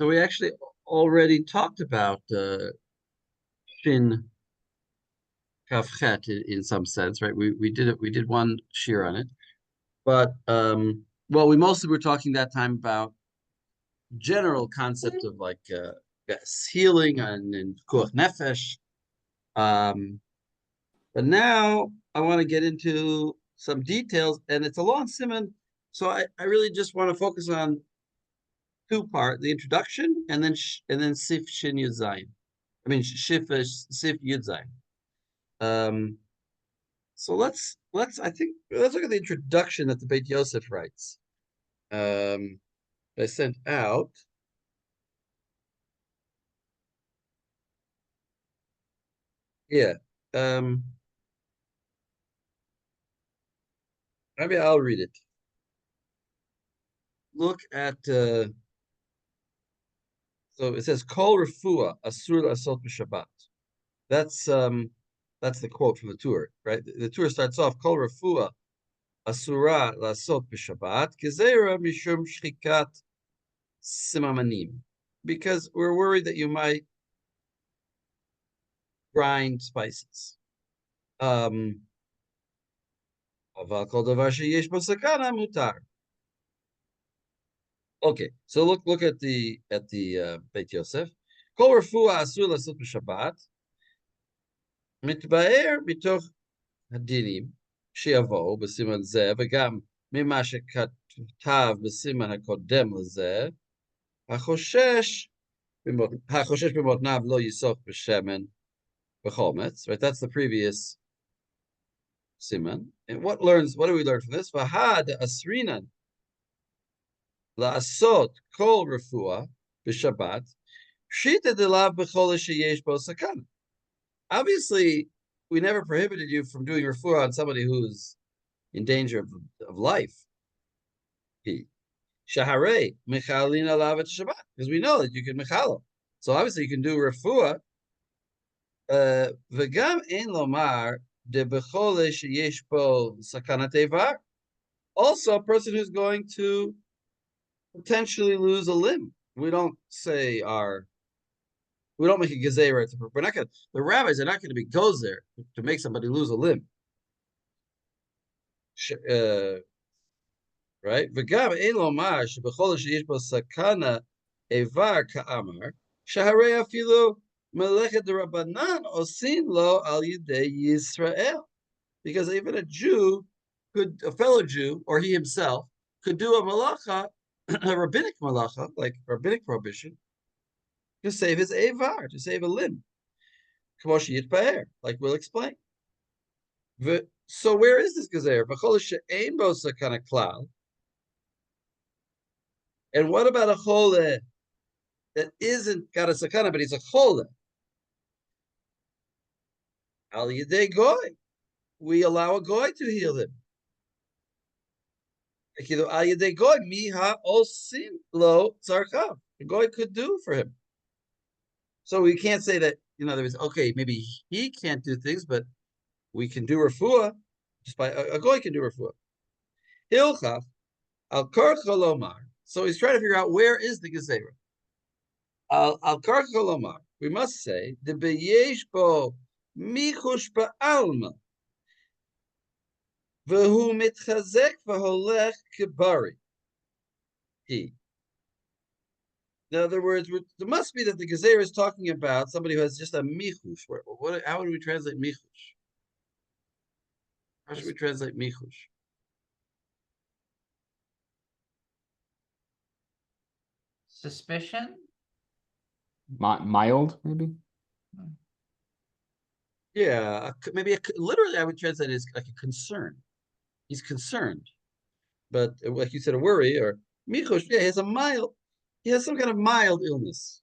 So we actually already talked about Shin Kafchet in some sense, right? We did it. We did one shear on it, but well, we mostly were talking that time about general concept of like yes, healing and kuach nefesh. Um, but now I want to get into some details, and it's a long siman, so I really just want to focus on two part, the introduction, and then Sif Shin Yud Zayin. I mean Sif Yud Zayin. Um, so let's look at the introduction that the Beit Yosef writes. I sent out. Yeah. Um, Maybe I'll read it. Look at so it says Kol Refua Asur Asot B'Shabbat. That's the quote from the tour, right? The tour starts off Kol Refua Asura Lasot B'Shabbat Gezerah Mishum Shchikat Simamanim, because we're worried that you might grind spices. Aval Kol Davar Sheyesh Bo Sakana Mutar. Okay, so look at the Beit Yosef. Kol Refua Asur Lasot B'Shabbat מתבאר מתוך הדינים שיבואו בסימן זה, וגם ממה שכתב בסימן הקודם לזה, החושש במותניו לא יסוף בשמן וחומץ, right? That's the previous siman. And what do we learn from this? והד אסרינן לעשות כל רפואה בשבת, פשיטא דלאו בכל שיש בו סכנה. Obviously, we never prohibited you from doing refuah on somebody who's in danger of life. Shaharei mechalin alav Shabbat, because we know that you can mechalo. So obviously you can do refuah. V'gam ein lomar de bechole sheyesh bo sakanat evar. Also, a person who's going to potentially lose a limb. We don't make a gezerah. We're not going. The rabbis are not going to be goes there to make somebody lose a limb. Right? V'gam ein lomar shebechol sheyesh bo sakana evar ka'amar shaharei afilu melechet derabanan osin lo al yidei Yisrael. Because even a fellow Jew, or he himself, could do a malacha, a rabbinic malacha, like rabbinic prohibition, to save his avar, to save a limb. Like we'll explain. So where is this gezer? And what about a chole that isn't got a sakana, but he's a chole? Al yidei goy. We allow a goy to heal him. Al yidei goy miha osin lo tzarchav. The goy could do for him. So we can't say that, in other words, okay, maybe he can't do things, but we can do refuah. Just by a goy can do refuah. Hilchot al karcha lomar. So he's trying to figure out where is the gezerah. Al karcha lomar. We must say the beyesh bo michush ba'alma v'hu mitchazek v'holech kibari. In other words, there must be that the gezerah is talking about somebody who has just a michush. How do we translate michush? How should we translate michush? Suspicion? Mild, maybe? Yeah, maybe literally I would translate it as like a concern. He's concerned. But like you said, a worry or michush, yeah, he has some kind of mild illness.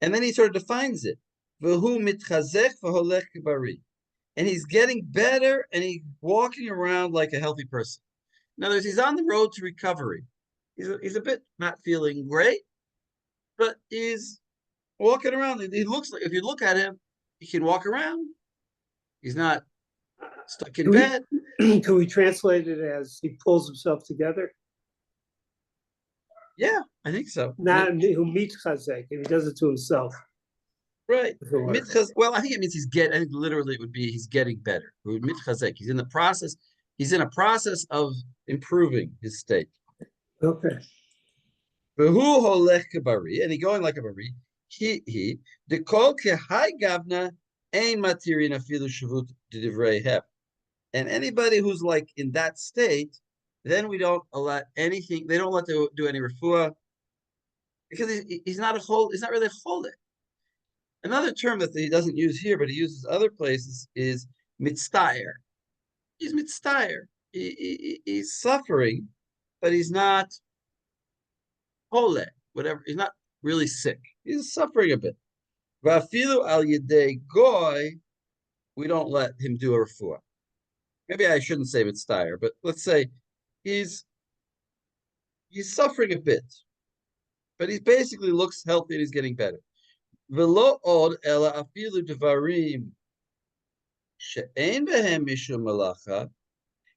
And then he sort of defines it. V'hu mitchazek v'holech bari. And he's getting better and he's walking around like a healthy person. In other words, he's on the road to recovery. He's a bit not feeling great, but he's walking around. He looks like, if you look at him, he can walk around. He's not stuck in bed. Can we translate it as he pulls himself together? Yeah, I think so. Not who meets chazek. If he does it to himself, Right. doesn't work. Mitchaz, well, I think it means I think literally it would be he's getting better. Mitchazek. He's in the process, he's in a process of improving his state. Okay. V'hu holech kabari, and he going like a bari. He the kol kehai gavna ein matirin afilu shavut divrei hep. And anybody who's like in that state, then we don't allow anything. They don't let to do any refuah because he's not a whole. He's not really a chole. Another term that he doesn't use here, but he uses other places, is mitztayer. He's mitztayer. He's suffering, but he's not hole, whatever. He's not really sick. He's suffering a bit. Vafilu al yedei goy, we don't let him do a refuah. Maybe I shouldn't say mitztayer, but let's say he's he's suffering a bit, but he basically looks healthy and he's getting better. Velo od ela afilu devarim she'ein behem mishum malacha.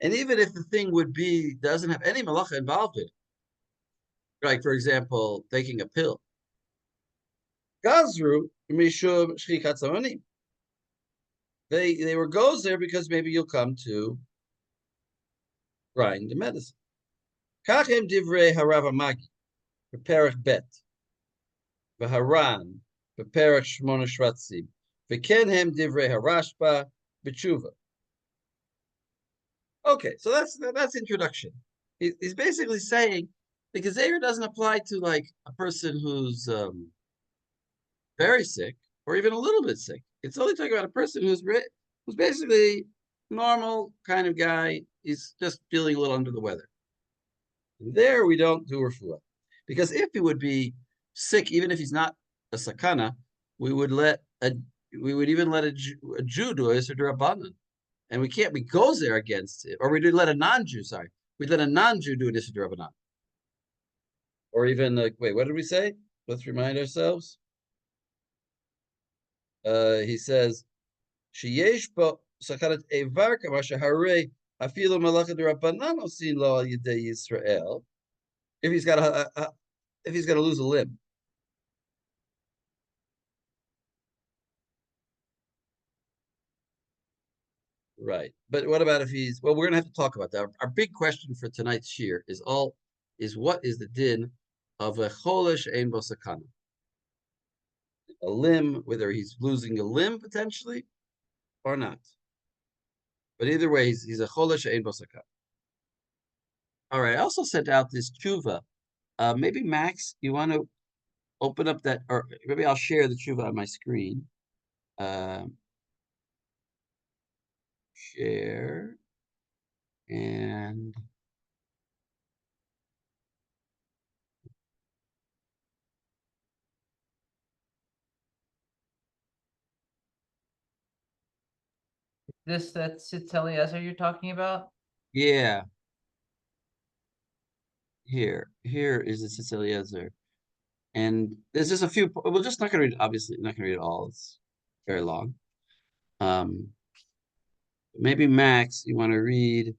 And even if the thing would be doesn't have any malacha involved in it, like for example, taking a pill, gazru mishum shchikat zamanim. They were goes there because maybe you'll come to grind the medicine. Kachem divrei harav amagi, beperach bet, v'haran, beperach shmona shvatzim, v'ken hem divrei harashba, b'tshuva. Okay, so that's introduction. He's basically saying the Gezeira doesn't apply to like a person who's very sick or even a little bit sick. It's only talking about a person who's basically normal kind of guy. He's just feeling a little under the weather. There we don't do refuah, because if he would be sick, even if he's not a sakana, we would even let a Jew do a Rabbanan. And we can't, we goes there against it, or we did let a non-Jew, sorry, we let a non-Jew do a Issa Rabbanan. Or even like, wait, what did we say? Let's remind ourselves. He says, Sheyesh bo sakarat evar kama shehare afilu malachat Rabbanan osin lo al yedei Yisrael. If he's got if he's got to lose a limb. Right. But what about if he's, well, we're gonna have to talk about that. Our big question for tonight's shir is what is the din of a cholesh ein bo sakana? A limb, whether he's losing a limb potentially or not. But either way, he's a cholesh ein bo sakana. All right. I also sent out this tshuva. Maybe Max, you want to open up that, or maybe I'll share the tshuva on my screen. Share and This that Sitz Eliezer you're talking about? yeah, here is the Sitz Eliezer. And there's just a few, we're just not gonna read, obviously not gonna read it all. It's very long. Maybe Max, you want to read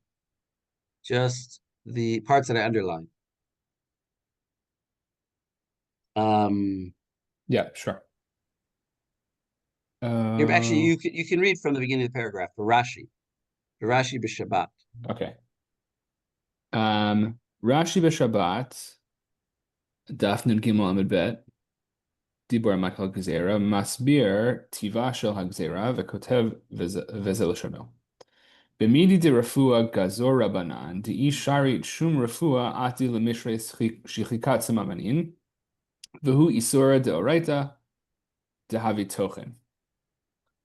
just the parts that I underlined. Yeah, sure. Actually, you can read from the beginning of the paragraph, the Rashi b'Shabbat. Okay. Rashi b'Shabbat, Daf Nun Gimel Amud Bet, Dibor Makal Gezera, Masbir Tiva Shel Hagzera, V'Kotev Vezel Shono. B'midi de Rafua Gazor Rabbanan, Di Sharit Shum Rafua Ati Lemishre Shichikat Samamanin, V'Hu Isura de Oraita, De Havi Tochen.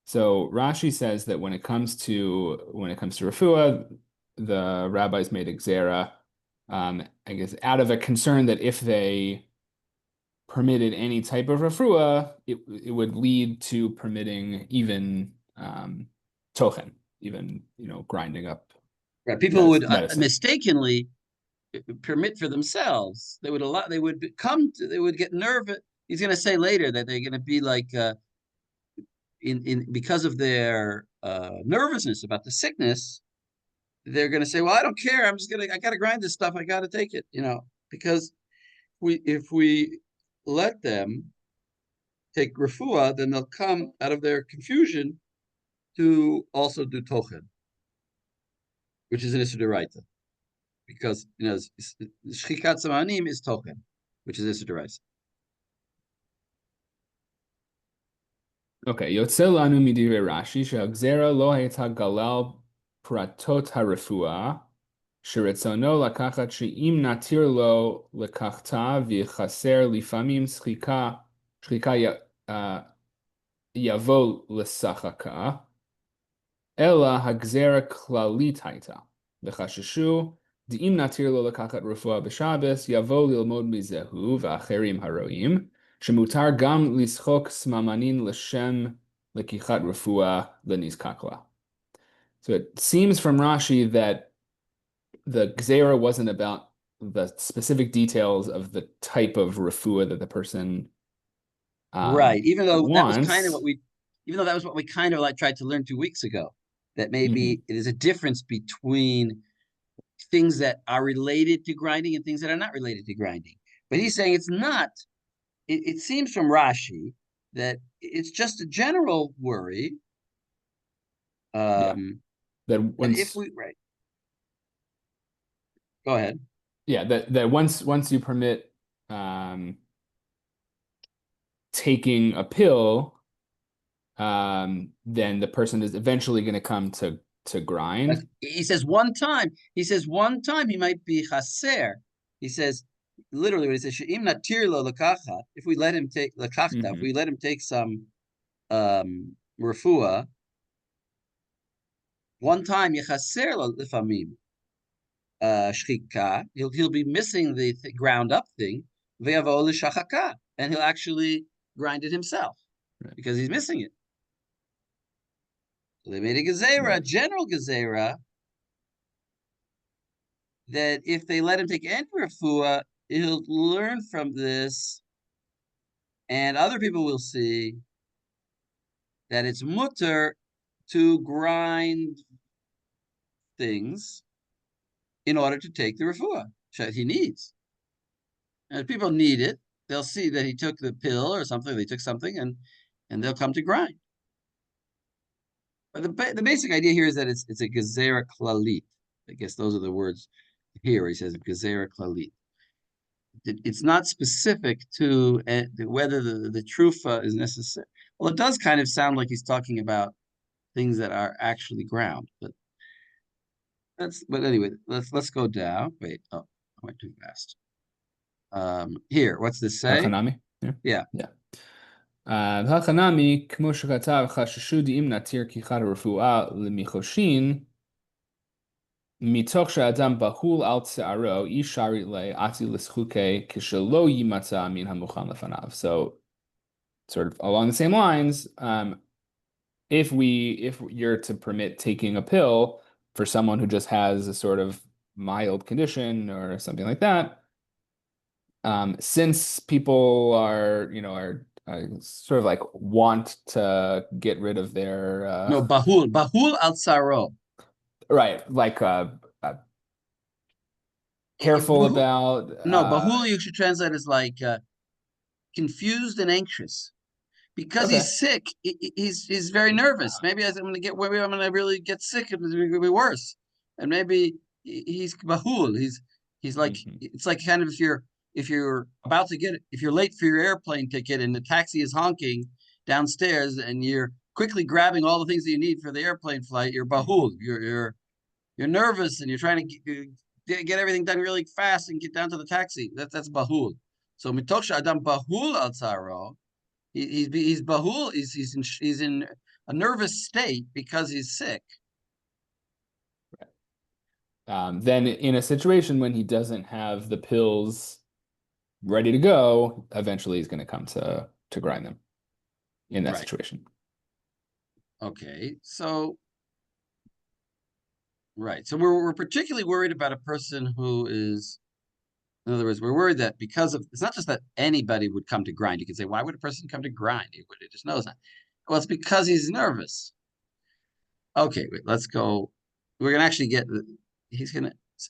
So Rashi says that when it comes to refuah, the rabbis made a gzera, I guess, out of a concern that if they permitted any type of refuah, it would lead to permitting even tochen, even grinding up. Right. People would mistakenly permit for themselves. They would get nervous. He's going to say later that they're going to be like because of their nervousness about the sickness, they're going to say, well, I don't care. I got to grind this stuff. I got to take it, because we let them take refuah, then they'll come out of their confusion to also do tochen, which is an issue deraita, because shchikat zamanim is tochen, which is issue deraisa. Okay, יוצא לנו מדברי רש"י שהגזרה לא הייתה גלל פרטות הרפואה, שרצונו לקחת שאם נתיר לו לקחתה ויחסר לפעמים שחיקה יבוא לשחקה, אלא הגזרה כללית הייתה, וחששו דאם נתיר לו לקחת רפואה בשבס, יבוא ללמוד מזה הוא ואחרים הרואים, שמותר גם לשחוק סממנין לשם לקיחת רפואה לנזקק לה. So it seems from Rashi that the Gzera wasn't about the specific details of the type of refuah that the person Right. Even though that was wants. kind of what we kind of like tried to learn 2 weeks ago, that maybe it is a difference between things that are related to grinding and things that are not related to grinding. But he's saying it's not. It seems from Rashi that it's just a general worry. That once, if we right. Go ahead. Yeah, that once you permit taking a pill, then the person is eventually going to come to grind. He says one time he might be chaser. He says literally what he says, she'im natir lo lekachat, if we let him take lekachta, if we let him take some refuah, one time yechaser lo lefamim shchika, he'll be missing the ground up thing, ve'yavo l'shachaka, and he'll actually grind it himself because he's missing it. So they made a gezerah, general gezerah, that if they let him take any refuah, he'll learn from this, and other people will see that it's mutter to grind things in order to take the refuah that he needs. And if people need it, they'll see that he took the pill or something, they took something, and they'll come to grind. But the basic idea here is that it's a gezerah klalit. I guess those are the words here. He says gezerah klalit. It's not specific to whether the trufa is necessary. Well, it does kind of sound like he's talking about things that are actually ground, but anyway, let's go down. Wait, I went too fast. Here, what's this say? Hachanami? Yeah. Hachanami, כמו שכתב, חששו דאם נתיר קיחת הרפואה למיחושין, מתוך שהאדם בהול על צערו, אי-אפשר להטיל לזכוקי כשלא יימצא מן המוכן לפניו. So, sort of along the same lines, if you're to permit taking a pill for someone who just has a sort of mild condition or something like that, since people are sort of like want to get rid of their no, bahul al tsaro. Right, like careful about bahul you should translate as like confused and anxious. Because he's sick, he's very nervous. Maybe I'm going to really get sick, it's going to be worse. And maybe he's bahul. He's like it's like kind of if you're late for your airplane ticket and the taxi is honking downstairs and you're quickly grabbing all the things that you need for the airplane flight, you're bahul. You're nervous and you're trying to get everything done really fast and get down to the taxi. That's bahul. So mitoch adam bahul al tzaro. He's bahul. He's in a nervous state because he's sick. Then in a situation when he doesn't have the pills ready to go, eventually he's going to come to grind them in that situation. Okay, so so we're particularly worried about a person who is, in other words, we're worried that because of, it's not just that anybody would come to grind. You can say, why would a person come to grind? He just knows that. Well, it's because he's nervous. Okay, wait, let's go. We're going to actually get,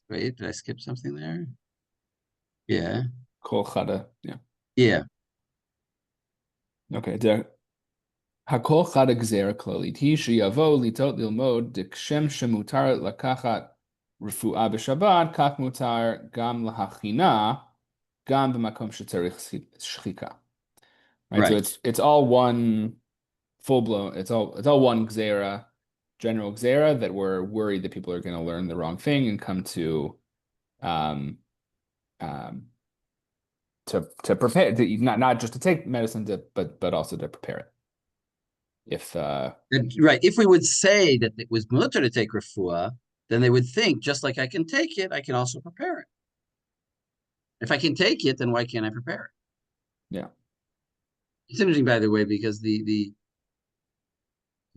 wait, did I skip something there? Yeah. Kol chada. Yeah. Yeah. Okay. Hakol chada gzera klalit hi sheyavo litot lilmod dikshem shemutar lakachat refuah b'Shabbat kach mutar gam lahachina gam b'makom shetzarich shchika. Right. So Right. it's all one full blown. It's all one gzera, general gzera that we're worried that people are going to learn the wrong thing and come to to prepare, not just to take medicine, but also to prepare it. If Right. If we would say that it was mutter to take refuah, then they would think, just like I can take it, I can also prepare it. If I can take it, then why can't I prepare it? Yeah. It's interesting, by the way, because the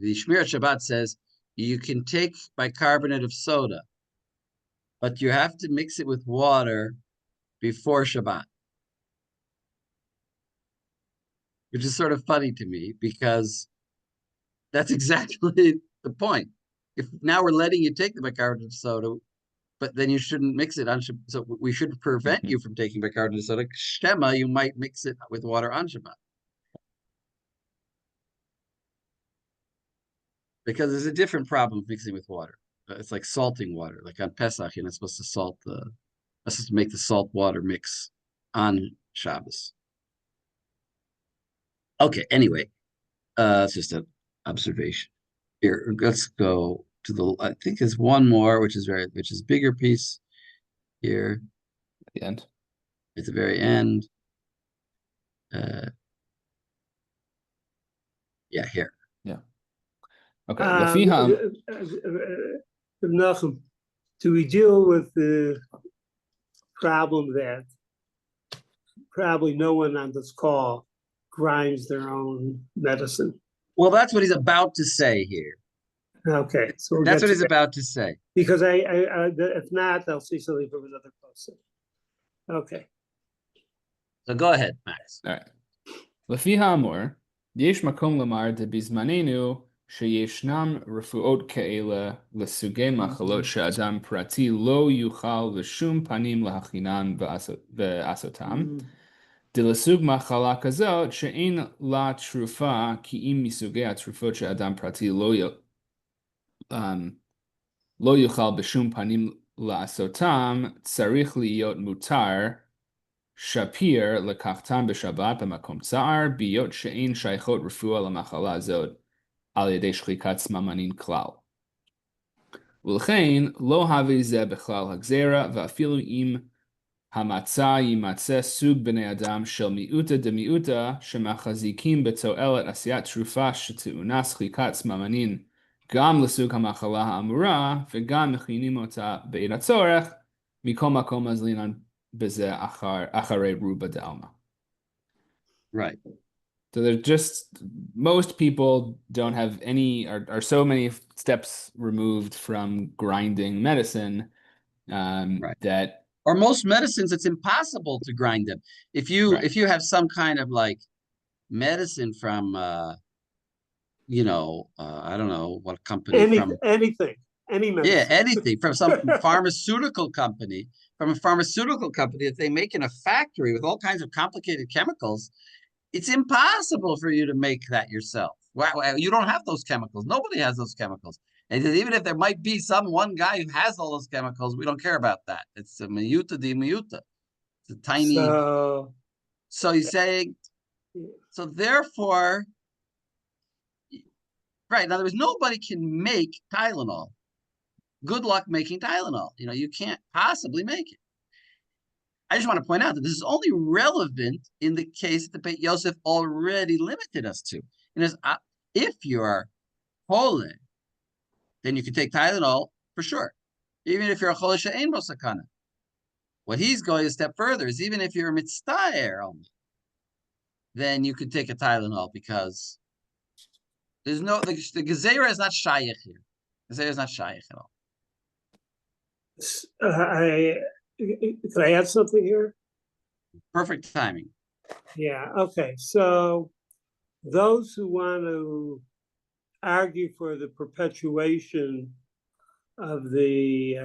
Shmirat Shabbat says you can take bicarbonate of soda, but you have to mix it with water before Shabbat, which is sort of funny to me because that's exactly the point. If now we're letting you take the bicarbonate of soda, but then you shouldn't mix it on Shabbat. So we should prevent you from taking bicarbonate of soda. Shema, you might mix it with water on Shabbat. Because there's a different problem with mixing with water. It's like salting water. Like on Pesach, you're not supposed to supposed to make the salt water mix on Shabbos. Okay, anyway, it's just an observation. Here, let's go to I think there's one more, which is bigger piece here. At the end. At the very end. Yeah, here. Yeah. Okay. Lefiham. Nachum, do we deal with the problem that probably no one on this call grinds their own medicine? Well, that's what he's about to say here. Okay, so we'll That's get what to he's that. about to say. Because if not, I'll see something from another person. Okay. So go ahead, Max. All right. לפי האמור, יש מקום לומר דבזמננו שישנם רפואות כאלה לסוגי מחלות שאדם פרטי לא יוכל בשום פנים להכינן ועשותם, דלסוג מחלה כזאת שאין לה תרופה כי אם מסוגי התרופות שאדם פרטי לא יוכל בשום פנים לעשותם, צריך להיות מותר שפיר לקחתם בשבת במקום צער, בהיות שאין שייכות רפואה למחלה הזאת על ידי שחיקת סממנים כלל. ולכן לא הווה זה בכלל הגזרה, ואפילו אם המצא יימצא סוג בני אדם של מיעוטה דמיעוטה, שמחזיקים בתועלת עשיית תרופה שטעונה שחיקת סממנים גם לסוג המחלה האמורה, וגם מכינים אותה בעת הצורך, מכל מקום אז לינן בזה אחרי רובה דאלמה. Right. So there's just, most people don't have are so many steps removed from grinding medicine Right. that. Or most medicines, it's impossible to grind them. If you have some kind of like medicine from I don't know what company Any medicine. Yeah, anything from some pharmaceutical company, that they make in a factory with all kinds of complicated chemicals. It's impossible for you to make that yourself. Well, you don't have those chemicals. Nobody has those chemicals. And even if there might be one guy who has all those chemicals, we don't care about that. It's a miyuta di miyuta. It's a tiny. So he's saying, so therefore, right, in other words, nobody can make Tylenol. Good luck making Tylenol. You can't possibly make it. I just want to point out that this is only relevant in the case that the Beit Yosef already limited us to. If you're holy, then you can take Tylenol for sure. Even if you're a chole she'ein bo sakana. What he's going a step further is even if you're a mitztayer, then you could take a Tylenol because there's the gezerah is not shayich here. The gezerah is not shayich at all. Can I add something here? Perfect timing. Yeah, okay. So those who want to argue for the perpetuation of the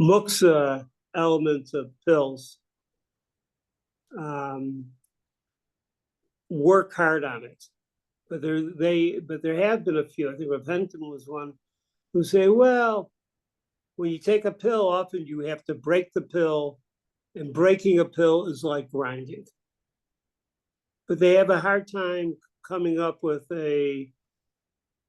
muksa element of pills. Work hard on it. But there have been a few, I think Rav Henkin was one, who say, well, when you take a pill, often you have to break the pill, and breaking a pill is like grinding. But they have a hard time coming up with in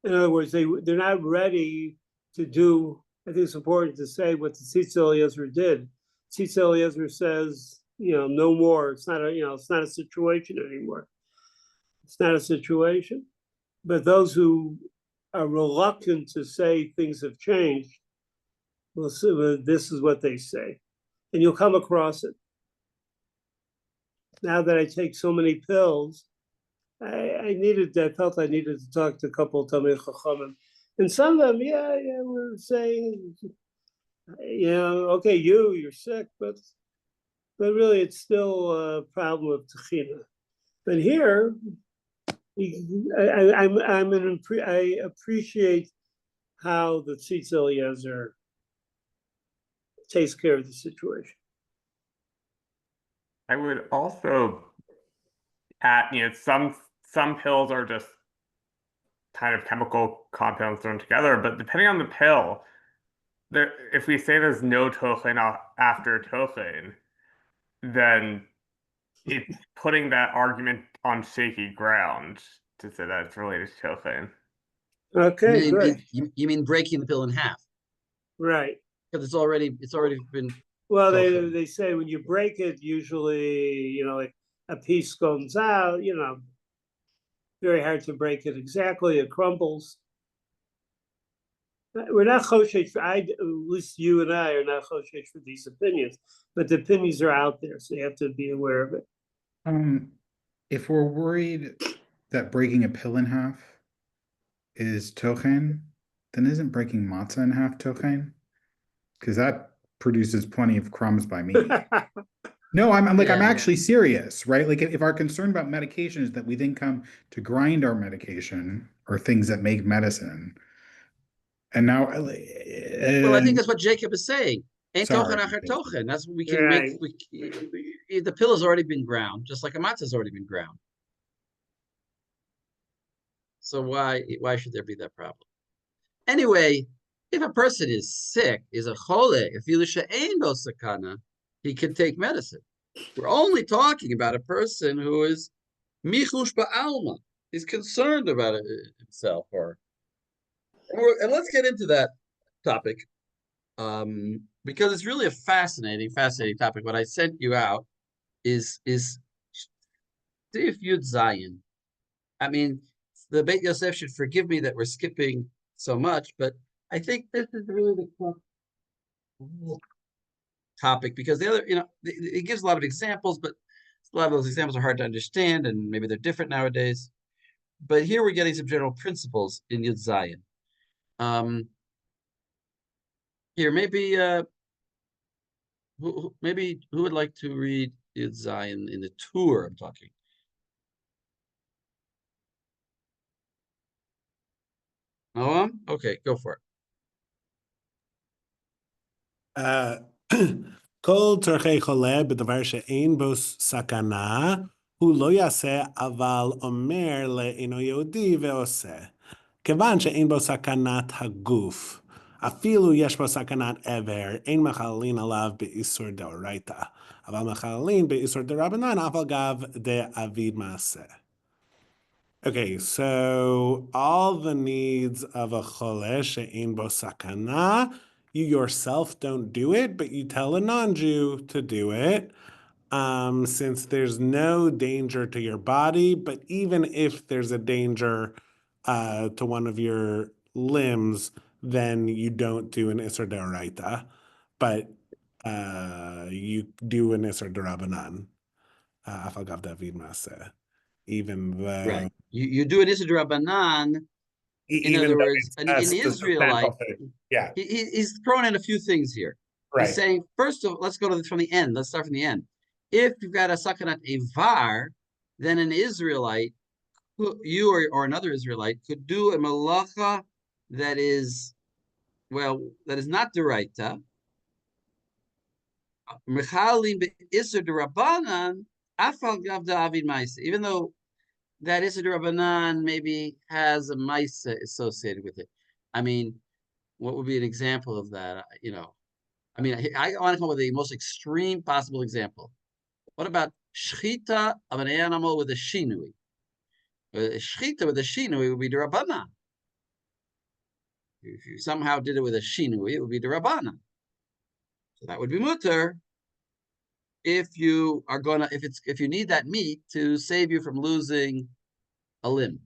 other words, they're not ready to do, I think it's important to say what the Tzitz Eliezer did. Tzitz Eliezer says, no more. It's not a situation anymore. It's not a situation. But those who are reluctant to say things have changed, well, this is what they say. And you'll come across it. Now that I take so many pills, I felt I needed to talk to a couple of Talmidei Chachamim. And some of them, were saying, okay, you're sick, but really it's still a problem of Techina. But here, I appreciate how the Tzitz Eliezer takes care of the situation. I would also add, some pills are just kind of chemical compounds thrown together, but depending on the pill, if we say there's no tochen after tochen, then it's putting that argument on shaky ground to say that it's related to tochen. Okay, good. You mean breaking the pill in half? Right. Because it's already been. Well, tochen. they say when you break it, usually, like a piece comes out, very hard to break it exactly. It crumbles. We're not choshesh, at least you and I are not choshesh for these opinions, but the opinions are out there, so you have to be aware of it. If we're worried that breaking a pill in half is tochen, then isn't breaking matzah in half tochen? Because that produces plenty of crumbs by me. No, I'm actually serious, right? Like if our concern about medication is that we then come to grind our medication or things that make medicine, and now, Well, I think that's what Jacob is saying. Ain't tochen sorry. achar tochen. That's what we can Right. make. The pill has already been ground, just like a matzah has already been ground. So why should there be that problem? Anyway, if a person is sick, is a chole, if ain't no sakana, he can take medicine. We're only talking about a person who is michush ba'alma. He's concerned about it himself, and let's get into that topic, because it's really a fascinating topic. What I sent you out is Seif Yud Zayin. I mean, the Beit Yosef should forgive me that we're skipping so much, but I think this is really the topic, because the other, it gives a lot of examples, but a lot of those examples are hard to understand, and maybe they're different nowadays. But here we're getting some general principles in Yud Zayin. Here, maybe who would like to read Yud Zayin in the tour I'm talking? Noam? Okay, go for it. כל צורכי חולה בדבר שאין בו סכנה, הוא לא יעשה, אבל אומר לאינו יהודי ועושה. כיוון שאין בו סכנת הגוף, אפילו יש בו סכנת עבר, אין מחללין עליו באיסור דאורייתא, אבל מחללין באיסור דרבנן, אף על גב דאביד מעשה. Okay, so all the needs of a chole she'ein bo sakana, you yourself don't do it, but you tell a non-Jew to do it, since there's no danger to your body, but even if there's a danger to one of your limbs, then you don't do an Isser D'Oraita, but you do an Isser D'Rabanan. Afal gav David Maseh. Even though right, you do an Isser D'Rabanan. In other words, an Israelite, he's thrown in a few things here. Right. He's saying, first of all, let's go from the end. Let's start from the end. If you've got a sakanat evar, then an Israelite, you or another Israelite, could do a malacha that is not deraita, Mechalim be'isur d'Rabbanan, afal gav da'avid ma'isa. Even though that isur d'Rabbanan maybe has a ma'isa associated with it. I mean, what would be an example of that? I mean, I want to come up with the most extreme possible example. What about shchita of an animal with a shinui? Shchita with a shinui would be d'Rabbanan. If you somehow did it with a shinui, it would be d'Rabbanan. So that would be mutter if you are gonna if you need that meat to save you from losing a limb.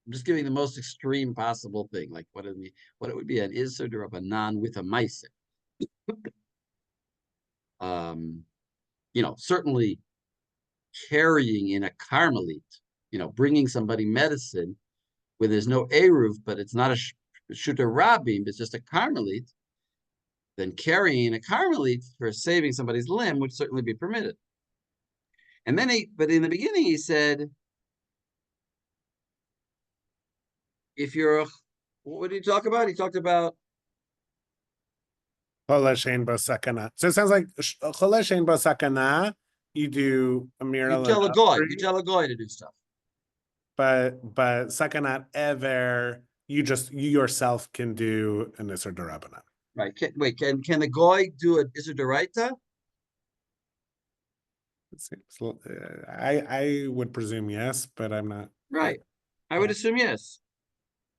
I'm just giving the most extreme possible thing, like what it would be an isur d'Rabbanan with a ma'aser. Certainly carrying in a carmelite, bringing somebody medicine where there's no eruv, but it's not a shuta rabim, it's just a carmelite, then carrying a carmelite for saving somebody's limb would certainly be permitted. And then but in the beginning he said, what did he talk about? He talked about Cholesh bo sakana. So it sounds like cholesh bo sakana. You do a you tell a goy to do stuff. But sakanat ever, you yourself can do an isur d'Rabbanan. Right. Can the goy do an isur d'oraita? I would presume yes, but I'm not. Right. I would assume yes.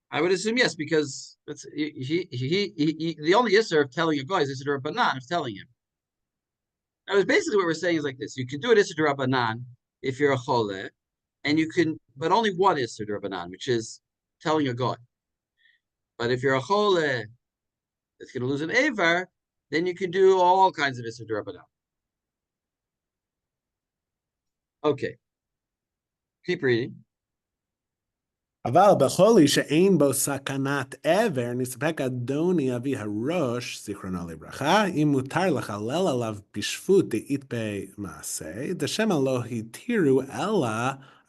Because the only isur of telling a goy is isur d'Rabbanan of telling him. Now, basically what we're saying is like this: you can do an isur d'Rabbanan if you're a chole, and you can, but only one isur d'Rabbanan, which is telling a goy. But if you're a chole that's going to lose an avar, then you can do all kinds of isur d'Rabbanan. Okay. Keep reading. אבל בחולי שאין בו סכנת עבר, נספק אדוני אבי הראש, זיכרונו לברכה, אם מותר לחלל עליו בשפוט דאית במעשה, דשמא לא התירו אלא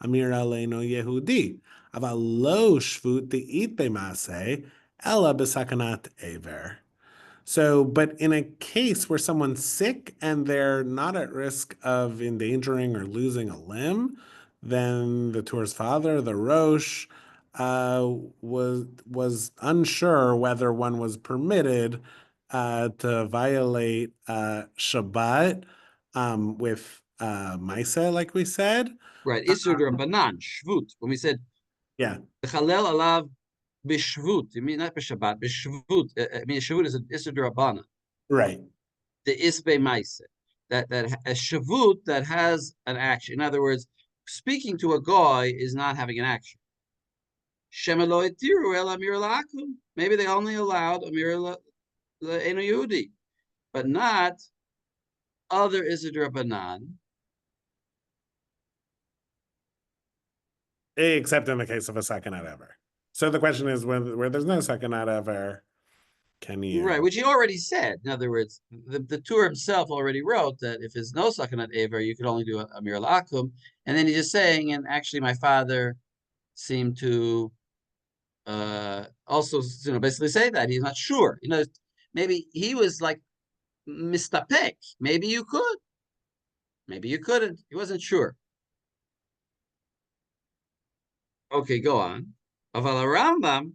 אמיר עלינו יהודי, אבל לא שפוט דאית במעשה, אלא בסכנת עבר. So, but in a case where someone's sick and they're not at risk of endangering or losing a limb, then the Torah's father, the Rosh, was unsure whether one was permitted to violate Shabbat with Maisa, like we said. Right, Isur d'Rabbanan, Shvut. When we said, yeah, Chalel alav b'Shvut, I mean not b'Shabbat, b'Shvut. I mean Shvut is an Isur d'Rabbanan. Right. The Isbe Maisa, that a Shavut that has an action. In other words, speaking to a goy is not having an action. Shemelo etiru el amir la'akum. Maybe they only allowed amir la'enu Yehudi, but not other Isur d'Rabbanan. Except in the case of a sakanat ever. So the question is, where there's no sakanat ever, can you? Right, which he already said. In other words, the Tur himself already wrote that if there's no sakanat ever, you could only do a mir la'akum. And then he's just saying, and actually my father seemed to also, basically say that he's not sure. Maybe he was like mistapek. Maybe you could. Maybe you couldn't. He wasn't sure. Okay, go on. Aval Rambam.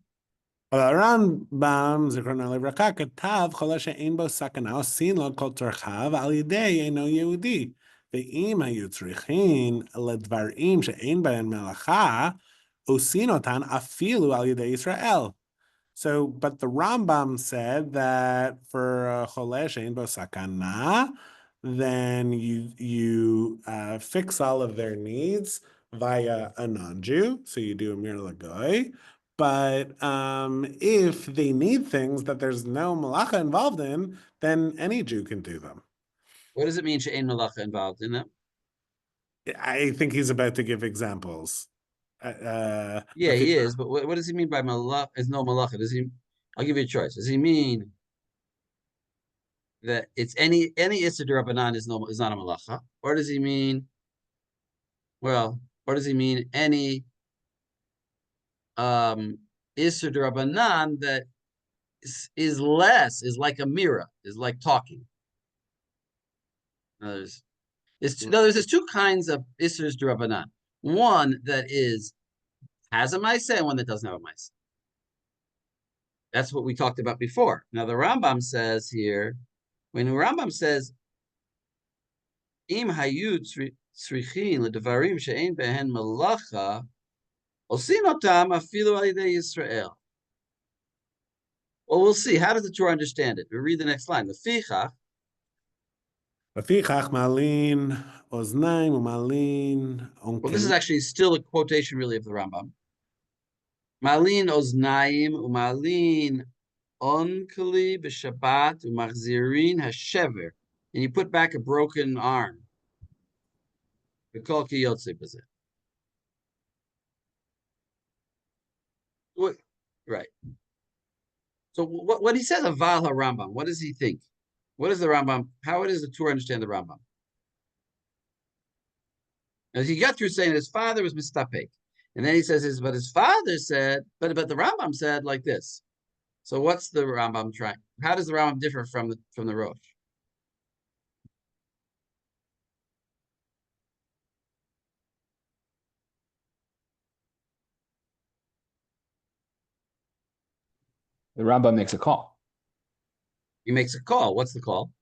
הרמב"ם, זיכרונו לברכה, כתב חולה שאין בו סכנה, עושים לו כל צרכיו על ידי אינו יהודי. ואם היו צריכים לדברים שאין בהם מלאכה, עושים אותן אפילו על ידי ישראל. So, but the Rambam said that for a chole she'ein bo sakana, then you fix all of their needs via a non-Jew, so you do a mir lagoy. But if they need things that there's no malacha involved in, then any Jew can do them. What does it mean she'ein malacha involved in them? I think he's about to give examples. Yeah, he is. But what does he mean by malacha? Is no malacha? I'll give you a choice. Does he mean that it's any Isur d'Rabbanan is not a malacha, or does he mean? Well, or does he mean any Isur d'Rabbanan that is less, is like a mirror, is like talking? There's two kinds of Isser's D'Rabbanan. One that has a Maisa and one that doesn't have a Maisa. That's what we talked about before. Now the Rambam says here, when the Rambam says, Im hayu tzrichin ledevarim she'ein behen malacha, osin otam afilu al yidei Yisrael. Well, we'll see. How does the Torah understand it? We read the next line. Lefichach, לפיכך מעלין אוזניים ומעלין well, this is actually still a quotation really of the Rambam. Malin oznaim umalin onkeli b'Shabbat umachzirin hashever, and you put back a broken arm. V'kol ki yotze b'zeh. Right. So what he says of Val HaRambam, what does he think? What is the Rambam? How does the Torah understand the Rambam? As he got through saying his father was mistapek, and then he says but his father said, but the Rambam said like this. So what's the Rambam trying? How does the Rambam differ from the Rosh? The Rambam makes a call. He makes a call. What's the call?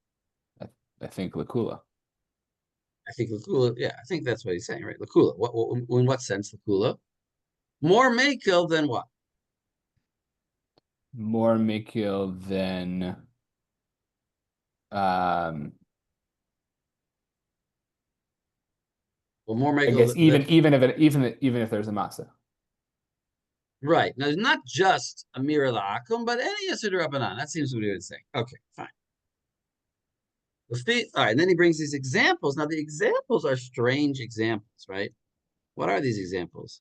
I think Lakula. I think Lakula. Yeah, I think that's what he's saying, right? Lakula. In what sense, Lakula? More makil than what? More makil than Well, more makil. I guess even if there's a masa. Right. Now, it's not just Amir La'akum, but any Yisud Rabbanan. That seems what he was saying. Okay, fine. All right, and then he brings these examples. Now, the examples are strange examples, right? What are these examples?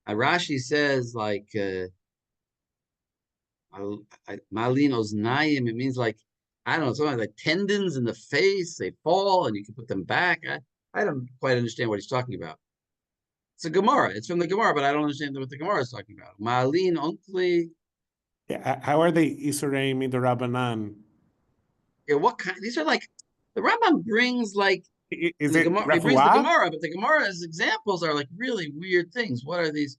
Rashi says, like, Malin Oznayim, it means like, I don't know, something like tendons in the face, they fall, and you can put them back. I don't quite understand what he's talking about. It's a Gemara. It's from the Gemara, but I don't understand what the Gemara is talking about. Malin Onkli. Yeah, how are they Isurei Midorabanan? Yeah, what kind? These are like, the Rambam brings like, Is it Gemara, he brings the refuah? Gemara, but the Gemara's examples are like really weird things. What are these?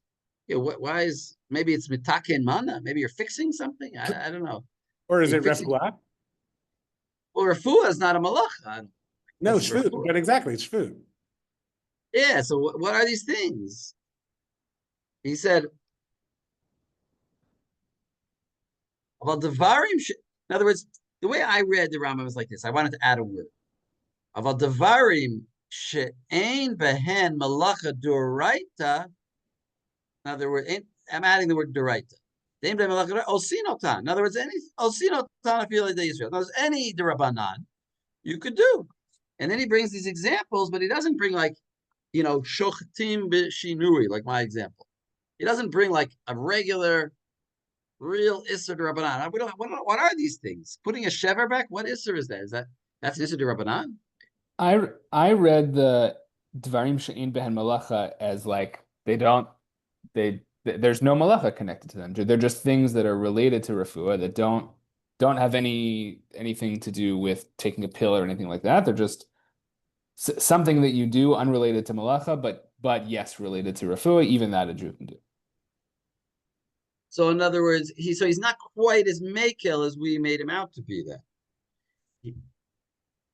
Yeah, why is, maybe it's mitake and mana? Maybe you're fixing something? I don't know. Or is it fixing- refuah? Well, refuah is not a malacha. No, That's shvut. refuah. But exactly, it's shvut. Yeah, so what are these things? He said, well, devarim. In other words, the way I read the Rambam was like this. I wanted to add a word. Aval devarim she'ein behen malacha d'oraita. In other words, I'm adding the word d'oraita. In other words, any osinotan afilei de Yisrael. In other words, any d'Rabbanan you could do. And then he brings these examples, but he doesn't bring like, shochtim b'shinui, like my example. He doesn't bring like a regular, real Isser D'Rabbanan. What are these things? Putting a shever back? What Isser is that? That's Isser D'Rabbanan? I read the Dvarim She'in Behen Malacha as like there's no malacha connected to them. They're just things that are related to refuah that don't have anything to do with taking a pill or anything like that. They're just something that you do unrelated to malacha, but yes, related to refuah. Even that a Jew can do. So in other words, he's not quite as makel as we made him out to be.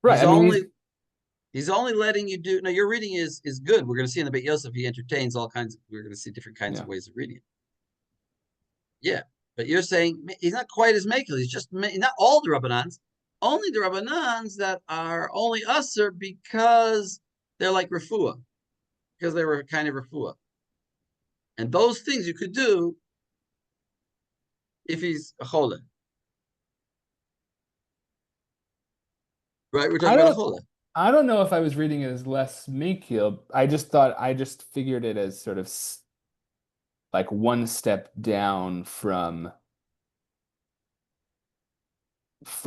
Right. He's only letting you do. No, your reading is good. We're going to see in the Beit Yosef he entertains all kinds. We're going to see different kinds of ways of reading it. Yeah, but you're saying he's not quite as makel. He's just not all the Rabbanans. Only the Rabbanans that are only usher because they're like refuah, because they were kind of refuah. And those things you could do if he's a cholah. Right, we're talking about a cholah. I don't know if I was reading it as less makil. I just figured it as sort of like one step down from I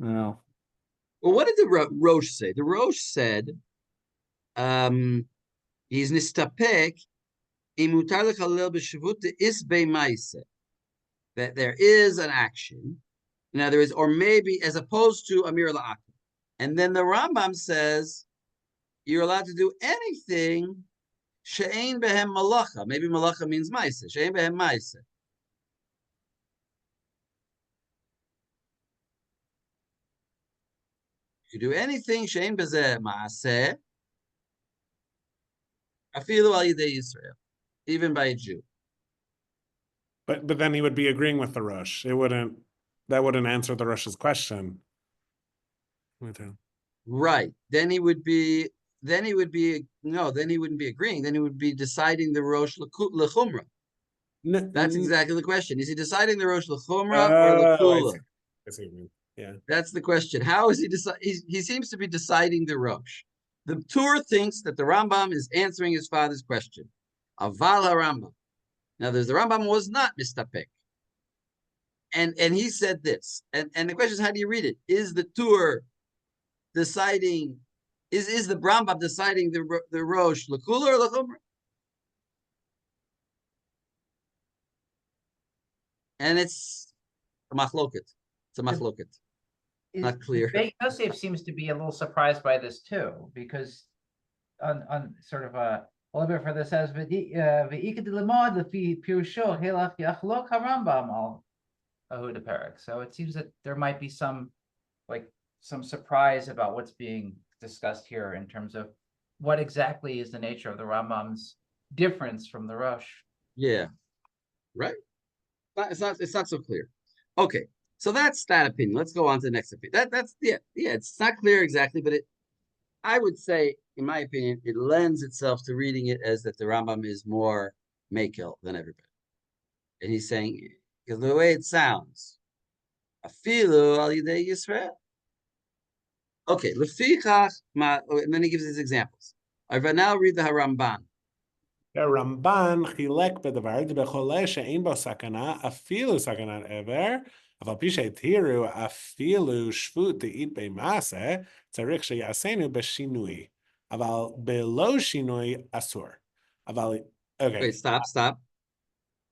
don't know. Well, what did the Rosh say? The Rosh said, he's nistapek imutar lechalel b'shavut is be'maise, that there is an action In other words, or maybe as opposed to Amir La'ak. And then the Rambam says you're allowed to do anything she'ein behem malacha. Maybe malacha means ma'aseh. She'ein behem ma'aseh. You do anything she'ein bezeh ma'aseh, afilu al yidei Yisrael, even by a Jew. But then he would be agreeing with the Rosh. That wouldn't answer the Rosh's question. Right. Then he wouldn't be agreeing. Then he would be deciding the Rosh L'chumra. That's exactly the question. Is he deciding the Rosh L'chumra or L'kula? I see. Yeah. That's the question. How is he deciding? He seems to be deciding the Rosh. The Tur thinks that the Rambam is answering his father's question. Aval HaRambam. Now, the Rambam was not mistapek. And he said this. And the question is, how do you read it? Is the Tur deciding, is the Rambam deciding the Rosh L'kula or L'chumra? And it's a machloket. It's a machloket. Not clear. Beit Yosef seems to be a little surprised by this too, because on sort of a little bit further says so it seems that there might be some surprise about what's being discussed here in terms of what exactly is the nature of the Rambam's difference from the Rosh. Yeah, right. It's not so clear. Okay, so that's that opinion. Let's go on to the next opinion. That's it's not clear exactly, but I would say, in my opinion, it lends itself to reading it as that the Rambam is more makel than everybody. And he's saying, because the way it sounds, afilu al yidei Yisrael. Okay, lefichach ma, and then he gives his examples. I will now read the Haramban. The Ramban chilek bedavar bechole she'ein bo sakana afilu sakanat ever aval pi she'tiru afilu shvut de'it be'maseh tzarich she'yasenu b'shinui aval be'lo shinui asur aval. Okay. Wait, stop.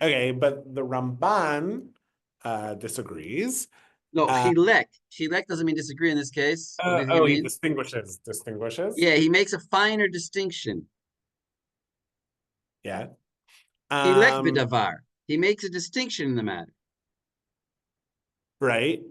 Okay, but the Ramban disagrees. No, chilek. Chilek doesn't mean disagree in this case. He distinguishes. Yeah, he makes a finer distinction. Yeah. Chilek b'davar. He makes a distinction in the matter. Right.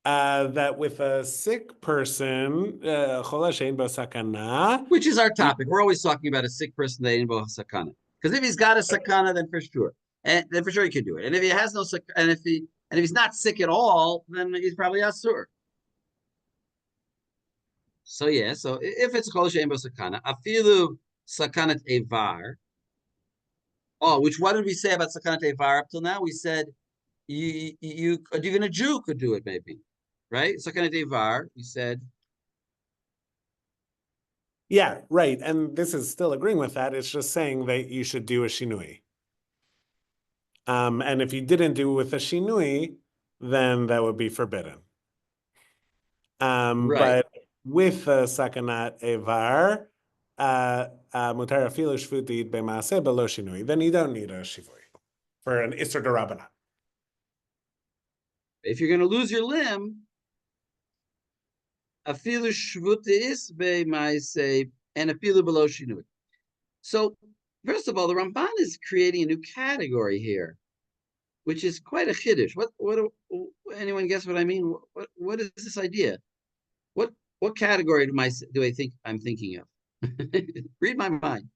That with a sick person, chol she'ein bo sakana, Which is our topic. We're always talking about a sick person that ain't bo sakana. Because if he's got a sakana, then for sure. And then for sure he could do it. And if he has no sakana, and if he's not sick at all, then he's probably asur. So yeah, so if it's chol she'ein bo sakana, afilu sakanat evar. Oh, what did we say about sakanat evar up till now? We said even a Jew could do it, maybe, right? Sakanat evar. We said. Yeah, right. And this is still agreeing with that. It's just saying that you should do a shinui. And if you didn't do it with a shinui, then that would be forbidden. Right. But with a sakanat evar, mutar afilu shvut de'it be'maseh be'lo shinui, then you don't need a shivui for an isur d'Rabbanan. If you're going to lose your limb, afilu shvut de'is be'maseh and afilu be'lo shinui. So, first of all, the Ramban is creating a new category here, which is quite a chiddush. What anyone guess what I mean? What is this idea? What category do I think I'm thinking of? Read my mind.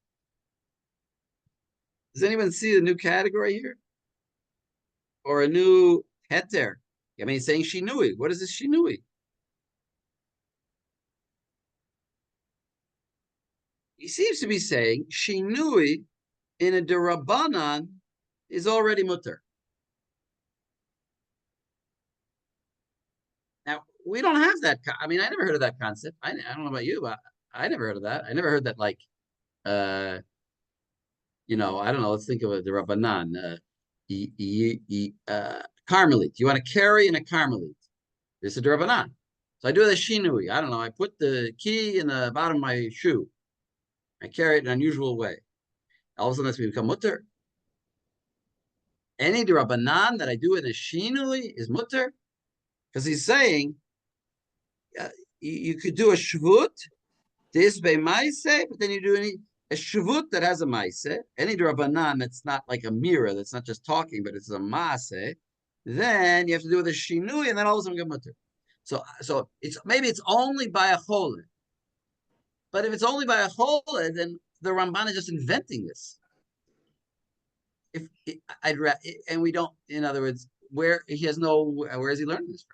Does anyone see the new category here? Or a new heter? I mean, he's saying shinui. What is this shinui? He seems to be saying shinui in a derabanan is already mutter. Now, we don't have that. I mean, I never heard of that concept. I don't know about you, but I never heard of that. I never heard that, like, I don't know. Let's think of the Rabbanan. Carmelite. You want to carry in a Carmelite. This is a Rabbanan. So I do the shinui. I don't know. I put the key in the bottom of my shoe. I carry it in an unusual way. All of a sudden, that's become mutter. Any Rabbanan that I do in a shinui is mutter. because he's saying you could do a shvut, this be maise, but then you do a shvut that has a maise, any drabanan that's not like a mirror, that's not just talking, but it's a maase. Then you have to do with a shinui, and then all of a sudden get mutter. So maybe it's only by a chole. But if it's only by a chole, then the Ramban is just inventing this. And we don't, in other words, where is he learning this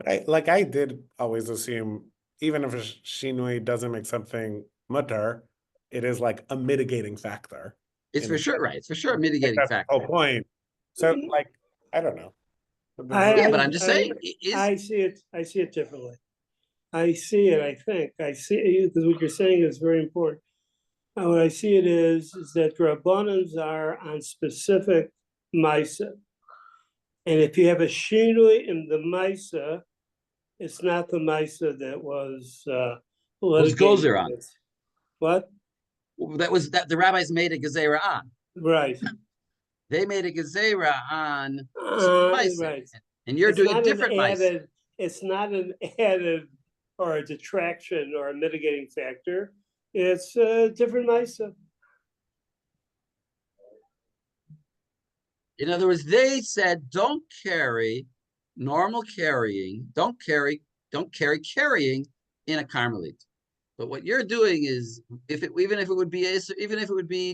from? Like I did always assume, even if a shinui doesn't make something mutter, it is like a mitigating factor. It's for sure, right? It's for sure a mitigating that's factor. the whole point. So, like, I don't know. Yeah, but I'm just saying. I see it. I see it differently. I see it. I think I see it because what you're saying is very important. What I see it is that rabbanans are on specific ma'isa, and if you have a shinui in the ma'isa, it's not the ma'isa that was Whose gozer on? What? That the rabbis made a gezerah on. Right. They made a gezerah on right. And you're doing a different ma'isa. It's not an added or a detraction or a mitigating factor. It's a different ma'isa. In other words, they said, don't carry normal carrying, don't carry carrying in a Carmelite. But what you're doing is, even if it would be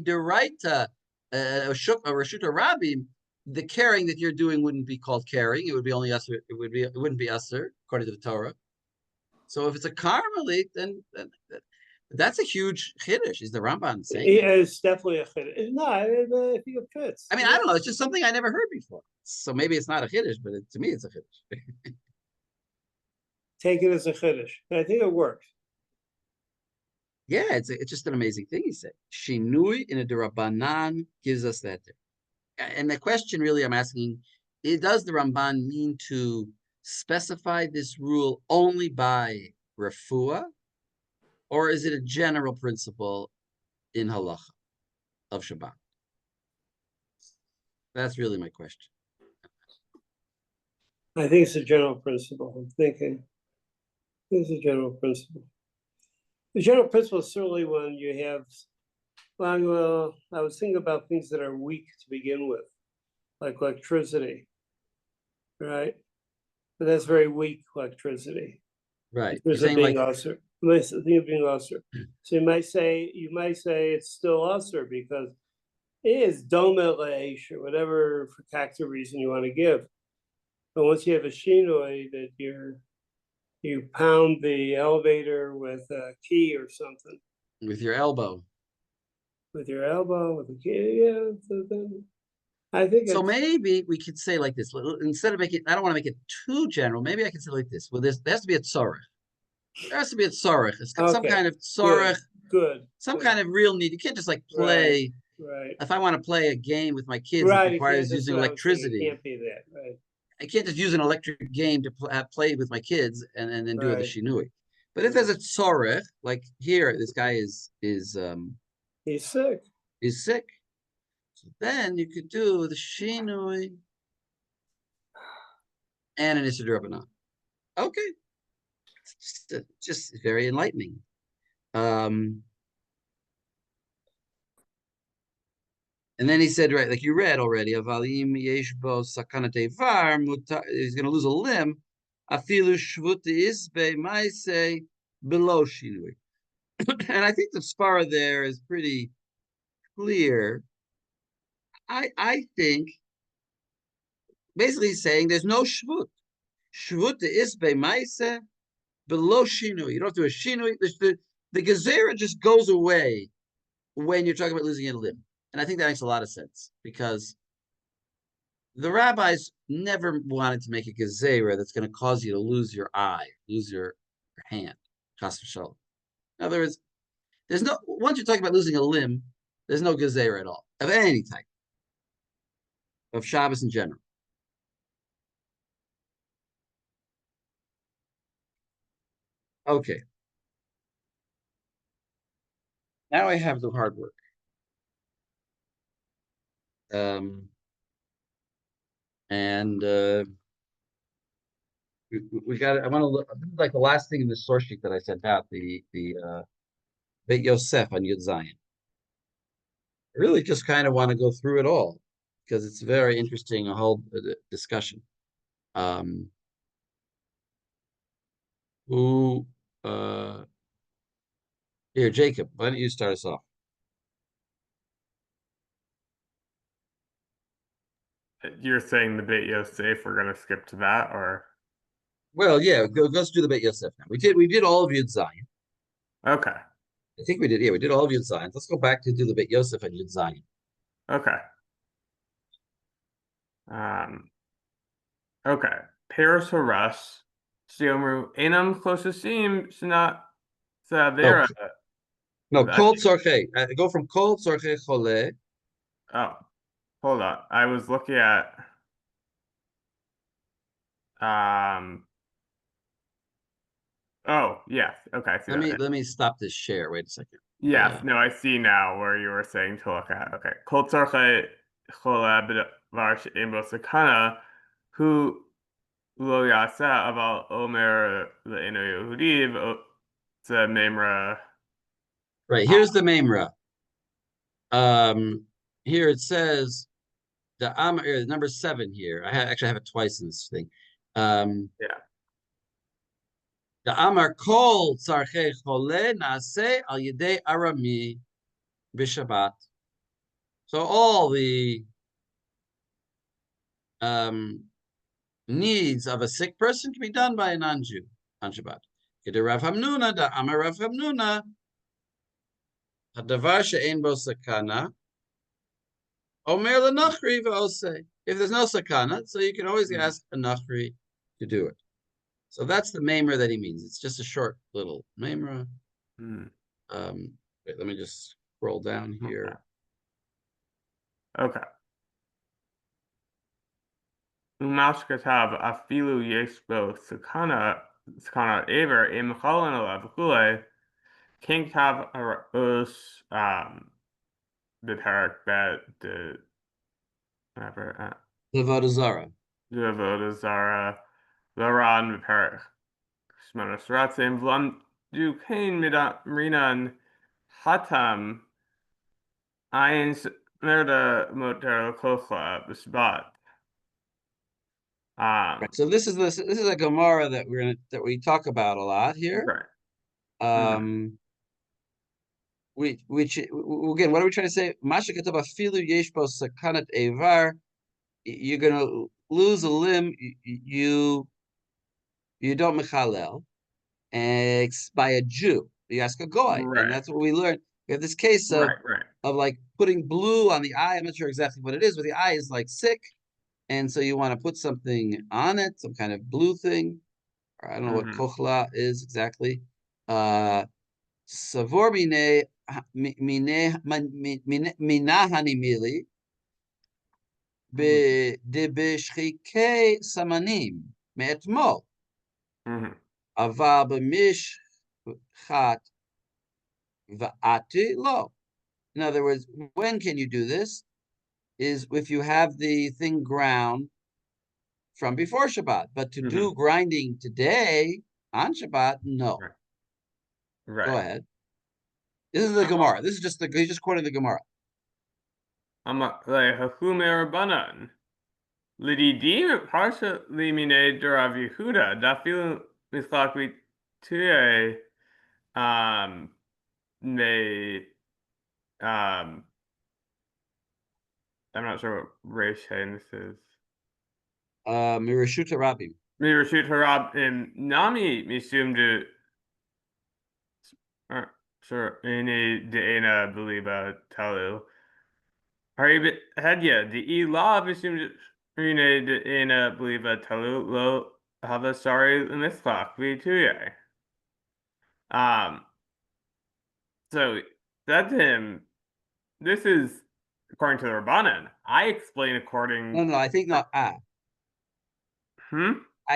deraita, a Rashut Rabim, the carrying that you're doing wouldn't be called carrying. It would be only usher. It wouldn't be usher according to the Torah. So if it's a Carmelite, then that's a huge chiddush. Is the Ramban saying? It's definitely a chiddush. No, I think it fits. I mean, I don't know. It's just something I never heard before. So maybe it's not a chiddush, but to me, it's a chiddush. Take it as a chiddush. I think it works. Yeah, it's just an amazing thing. He said, "Shinui in a derabanan gives us that." And the question, really, I'm asking: does the Ramban mean to specify this rule only by refuah, or is it a general principle in halacha of Shabbat? That's really my question. I think it's a general principle. I'm thinking it's a general principle. The general principle is certainly when you have, well, I was thinking about things that are weak to begin with, like electricity, right? But that's very weak electricity. Right. There's a being usher. Thing of being usher. So you might say it's still usher because it is domelesh or whatever factor reason you want to give. But once you have a shinoi that you pound the elevator with a key or something. With your elbow. With your elbow, with a key, yeah. So then I think so. Maybe we could say like this instead of making. I don't want to make it too general. Maybe I can say like this. Well, there has to be a tzorech. There has to be a tzorech. It's some kind of tzorech. Good. Some kind of real need. You can't just like play. Right. If I want to play a game with my kids, it requires using electricity. It can't be that, right? I can't just use an electric game to play with my kids and then do the shinui. But if there's a tzorech, like here, this guy is he's sick. He's sick. So then you could do the shinui and an Issa D'Rabbanan. Okay. It's just very enlightening. And then he said, right, like you read already, Avalim Yeshbo Sakana Devar, he's going to lose a limb. Afilu Shvut Isbe Maise below Shinui. And I think the spara there is pretty clear. I think basically saying there's no Shvut. Shvut Isbe Maise below Shinui. You don't do a Shinui. The Gezerah just goes away when you're talking about losing a limb. And I think that makes a lot of sense because the rabbis never wanted to make a gezerah that's going to cause you to lose your eye, lose your hand. Chas v'shalom. In other words, once you're talking about losing a limb, there's no gezerah at all, of any type, of Shabbos in general. Okay. Now I have the hard work. And we got. I want to look. This is like the last thing in the source sheet that I sent out. The Beit Yosef on Yud Zayin. I really just kind of want to go through it all because it's very interesting. A whole discussion. Who here, Jacob? Why don't you start us off? You're saying the Beit Yosef, we're gonna skip to that, or Well, yeah, let's do the Beit Yosef now. We did all of Yud Zayin. okay, I think we did. Yeah, we did all of Yud Zayin. Let's go back to do the Beit Yosef and Yud Zayin. okay. Okay. Paris Haras, Siomru Enam Klosasim Sinat Savera. No, Kol Tzorchei. Go from Kol Tzorchei Chole. Oh, hold on. I was looking at oh yes, okay, I see that. Let me stop this share. Wait a second. Yes, no, I see now where you were saying to look at. Okay. Kol Tzorchei Chole B'Davar She'en Bo Sakana, Hu Lo Yasa Aval Omer Le'eno Yehudi V'Otze Memra. Right, here's the Memra. Here it says the number 7 here. I actually have it twice in this thing. Yeah. The Amar Kol Tzarchei Chole Naaseh Al Yedei Arami B'Shabbat. So all the needs of a sick person can be done by a non-Jew on Shabbat. K'de Rav Hamnuna, da Amar Rav Hamnuna, hadavar she'ein bo sakana, omer lenachri v'osei. If there's no sakana, so you can always ask a nachri to do it. So that's the memra that he means. It's just a short little memra. Wait, let me just scroll down here. Okay. Umash katav afilu yesh bo sakana ever im chalon alav v'chulei king kav us b'parak bet the whatever The Vodazara. the vodazara laran b'parak shmonos ratzim v'lam du kain minan hatam ayin merda moter kochla b'shabbat. Right. So this is a Gemara that we talk about a lot here. Right. Which again, what are we trying to say? Masha katav afilu yesh bo sakanat evar. You're gonna lose a limb. You don't mechalel, and by a Jew. You ask a goy, Right. and that's what we learned. We have this case of like putting blue on the eye. I'm not sure exactly what it is, but the eye is like sick. And so you want to put something on it, some kind of blue thing. Or I don't know what kochla is exactly. Savor mine hanimili debeshchike samanim me'etmol. Aval b'mishchat va'ati lo. In other words, when can you do this? Is if you have the thing ground from before Shabbat. But to do grinding today on Shabbat, no. Right. Go ahead. This is the Gemara. This is just he's just quoting the Gemara. Hachumer banan. Lididim parsha limine durav Yehuda dafil mislakvi tuye they I'm not sure what Reish this is. Mirashut Rabim. Mirashut Harab Nami Misum de sure Ini Deena Beliba Talu. Haribit Hadya, the Ela Misum Rine Deena Beliba Talu Lo Hava Sorry Misfak V2. So that's him. This is according to the Rabbanan. I explain according. No, I think not. I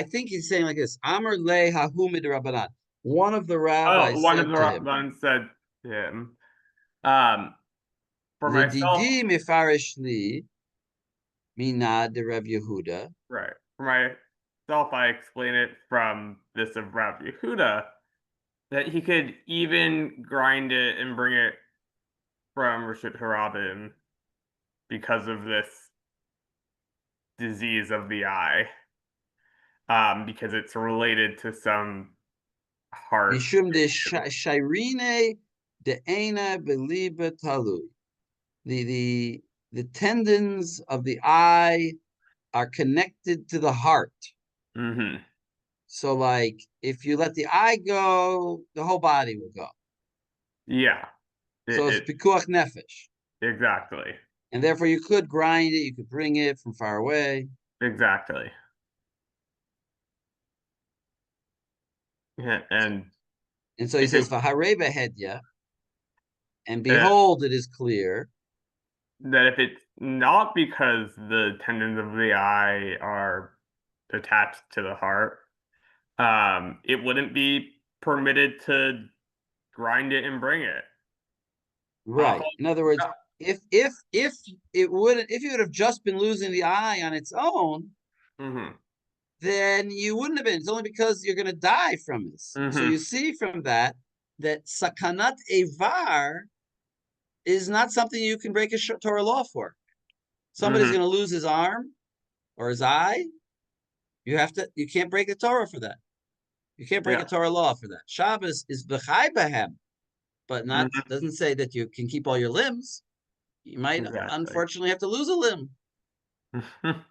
think he's saying like this: Amar le hahumid Rabbanan. One of the rabbis. Oh, one of the rabbis said to him. For myself. Mifarish li. Mina de Rav Yehuda. Right. For myself, I explain it from this of Rav Yehuda that he could even grind it and bring it from Rishut Harabim because of this disease of the eye. Because it's related to some heart Mishum de issue. Shirine de Eina Beliba Talui. The tendons of the eye are connected to the heart. Mm-hmm. So, like, if you let the eye go, the whole body will go. Yeah. So it's pikuach nefesh, Exactly. and therefore you could grind it. You could bring it from far away. Exactly. Yeah, and so he if says, it, "V'harei behedya," and uh, behold, it is clear that if it's not because the tendons of the eye are attached to the heart, it wouldn't be permitted to grind it and bring it. right. In other words, if it wouldn't, if you would have just been losing the eye on its own, Mm-hmm. then you wouldn't have been. It's only because you're going to die from this. So Mm-hmm. you see from that sakanat evar is not something you can break a Torah law for. Somebody's Mm-hmm. going to lose his arm or his eye. You can't break the Torah for that. You can't break a Yeah. Torah law for that. Shabbos is b'chai b'hem, but Mm-hmm. doesn't say that you can keep all your limbs. You might Exactly. unfortunately have to lose a limb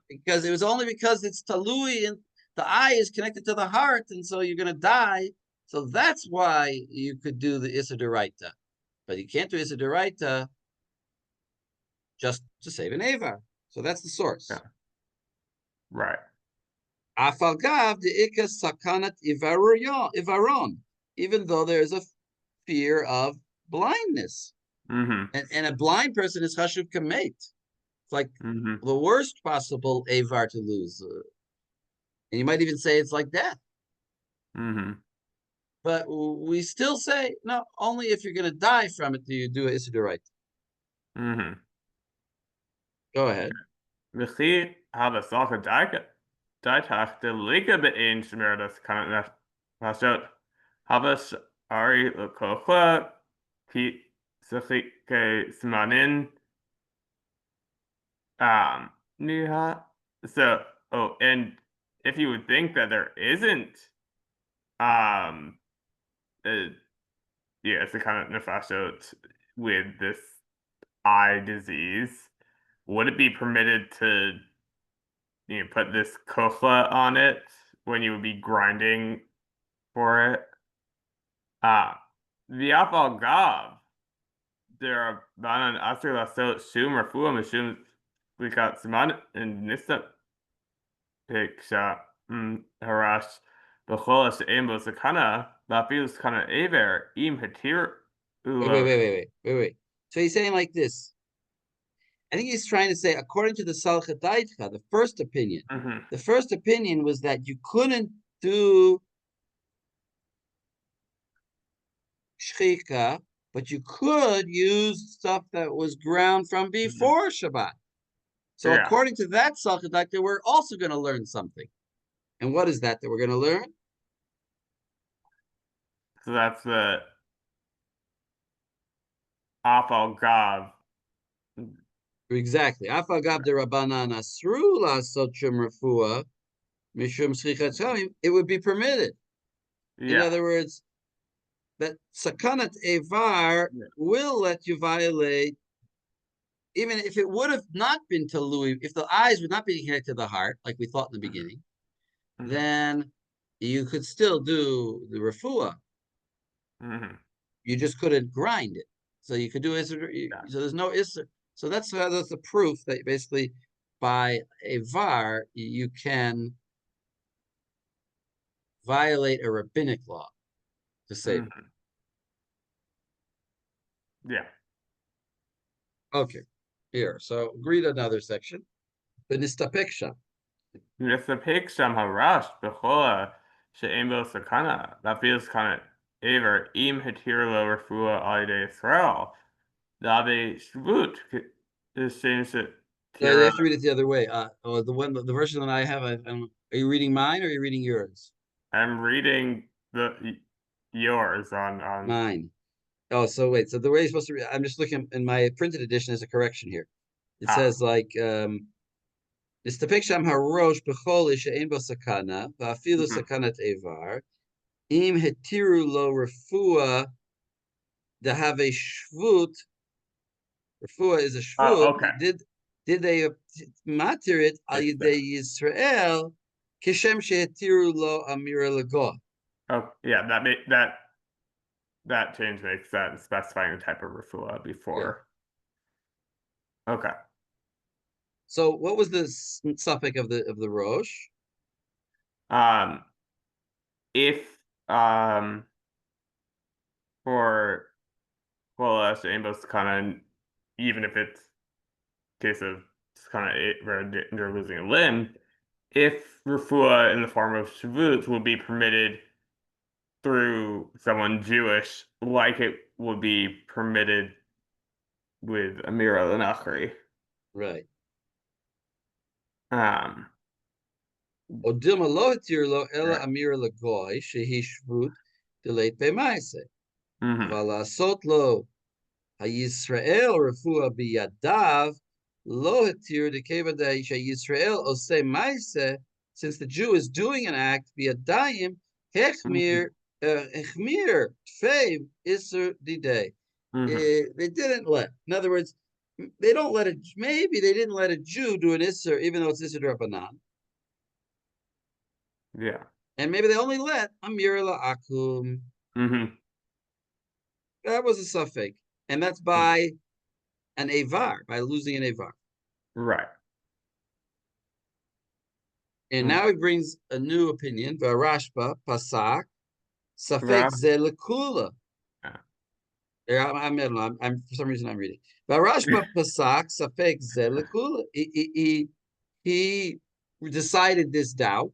because it was only because it's talui and the eye is connected to the heart, and so you're going to die. So that's why you could do the Issa Deraita, but you can't do Issa Deraita just to save an Avar. So that's the source. Yeah. Right. Afalgav the Ika Sakanat Ivaron, even though there's a fear of blindness. Mm-hmm. And a blind person is Hashuv Kamet. It's like Mm-hmm. the worst possible Avar to lose. And you might even say it's like death. Mm-hmm. But we still say, no, only if you're going to die from it do you do Issa Deraita. Mm-hmm. Go ahead. V'chi hava daitach de liga be'ein shmeredas kanat nashot havas ari l'kochla ki sechi ke simanin niha. So, and if you would think that there isn't um it's a kind of nefashot with this eye disease, would it be permitted to put this kochla on it when you would be grinding for it? The apal gav, there are banan asir lasot shum rafua mishum likat siman and nista piksha harash b'chol she'em bo sakana lafil sakana aver im hatir ulo. Wait. So he's saying like this. I think he's trying to say, according to the Salcha Daitcha, the first opinion was that you couldn't do shchika, but you could use stuff that was ground from before Shabbat. So Yeah, according to that Salcha Daitcha, we're also going to learn something. And what is that we're going to learn? so that's the apal gav. Exactly. Afagav de Rabbanan asru la'asot shum refuah mishum shchichat shamim. It would be permitted. In Yeah. other words, that sakanat evar will let you violate, even if it would have not been talui, if the eyes would not be connected to the heart, like we thought in the beginning, then you could still do the refuah. You just couldn't grind it. So you could do Isser. So there's no Isser. So that's the proof that basically by a var you can violate a rabbinic law to save it. Yeah. Okay. Here. So read another section. The nistapeksha. Nisapik sham harash b'chola she'em bo sakana lafil sakana aver im hatir lo refua alidei Yisrael dabe shvut is changed No, they have to Tira. read it the other way. The version that I have, are you reading mine or are you reading yours? I'm reading yours on. Mine. Oh, so wait. So the way you're supposed to read, I'm just looking in my printed edition. There's a correction here. It says like Nistapik sham harosh b'chol she'ein bo sakana va'afilu Mhm. sakanat evar im hetiru lo refua dehave shvut. Refua is a Oh, shvut. okay. Did they matir it al It's yidei Yisrael kishem shehetiru lo amira lagoh? Oh, yeah, that change makes sense, specifying the type of refuah before. Okay. So what was the suffix of the rosh? If for Koalash Aimbos kind of, even if it's case of kind of where they're losing a limb, if refuah in the form of shavut would be permitted through someone Jewish, like it would be permitted with Amira al-Nakhri. Right. Um, Odilma lo hetir lo ela Right. amira lagoy shehi shvut delayed b'maise. mhm. Valasot lo hayisrael refua biyadav lo hetir dekevadei sheyisrael ose maise. Since the Jew is doing an act biyadayim hechmir hechmir tfeiv iser didei. They didn't let. In other words, they don't let it. Maybe they didn't let a Jew do an iser, even though it's iser drabanan. Yeah. And maybe they only let Amir Akum. Mm-hmm. That was a suffix. And that's by an Avar, by losing an Avar. Right. And now he brings a new opinion. Varashba, Pasak, suffix Zelekula. I'm for some reason I'm reading. Varashba Pasak, suffix Zelekula. He decided this doubt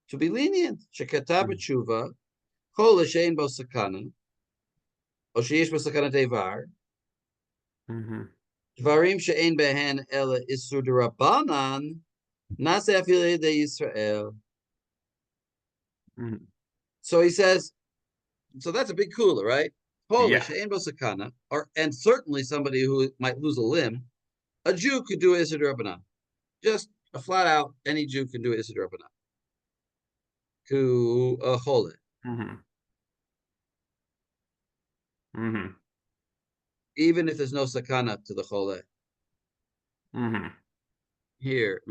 to be lenient. Shekata b'tshuva, kol l'shein bo sakana, o sheyesh bo sakana devar, dvarim she'ein behen ela isur d'Rabbanan, nase afile de Yisrael. So he says, so that's a big kula, right? Kol Yeah. l'shein bo sakana, and certainly somebody who might lose a limb, a Jew could do isur d'Rabbanan. Just a flat out, any Jew can do isur d'Rabbanan. To a chole. Even if there's no sakana to the chole. Here,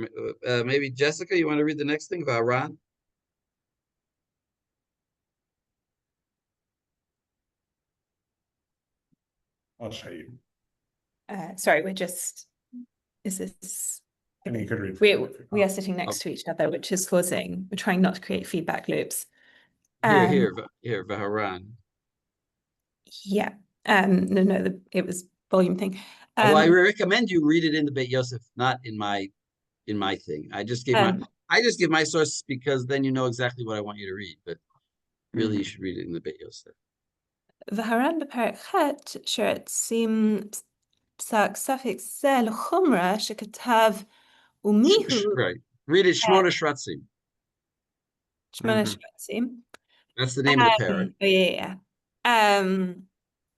maybe Jessica, you want to read the next thing, Varan? I'll show you. Sorry, is this? And you could read. We are sitting next to each other, which is we're trying not to create feedback loops. Here, Vaharan. Yeah. No, it was volume thing. Well, I recommend you read it in the Beit Yosef, not in my thing. I just give my sources because then you know exactly what I want you to read. But really, you should read it in the Beit Yosef. Vaharan בפרק ח' שרצים פסק ספק זה לחומרה שכתב ומיהו Right. Read it Shmona Shratzim. שמונה שרצים. That's the name of the parak. Yeah.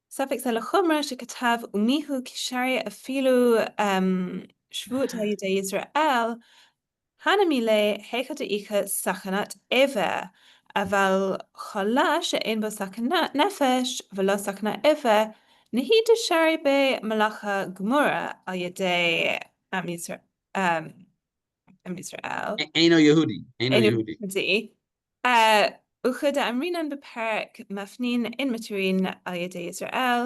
ספק זה לחומרה שכתב ומיהו כשרי אפילו שבות על ידי ישראל הנמילה היכא דאיכא סכנת עבר, אבל חולה שאין בו סכנת נפש ולא סכנת עבר, נהי דשרי במלאכה גמורה על ידי עם ישראל. Eino Yehudi. וכדאמרינן בפרק מפנין אין מטרין על ידי ישראל,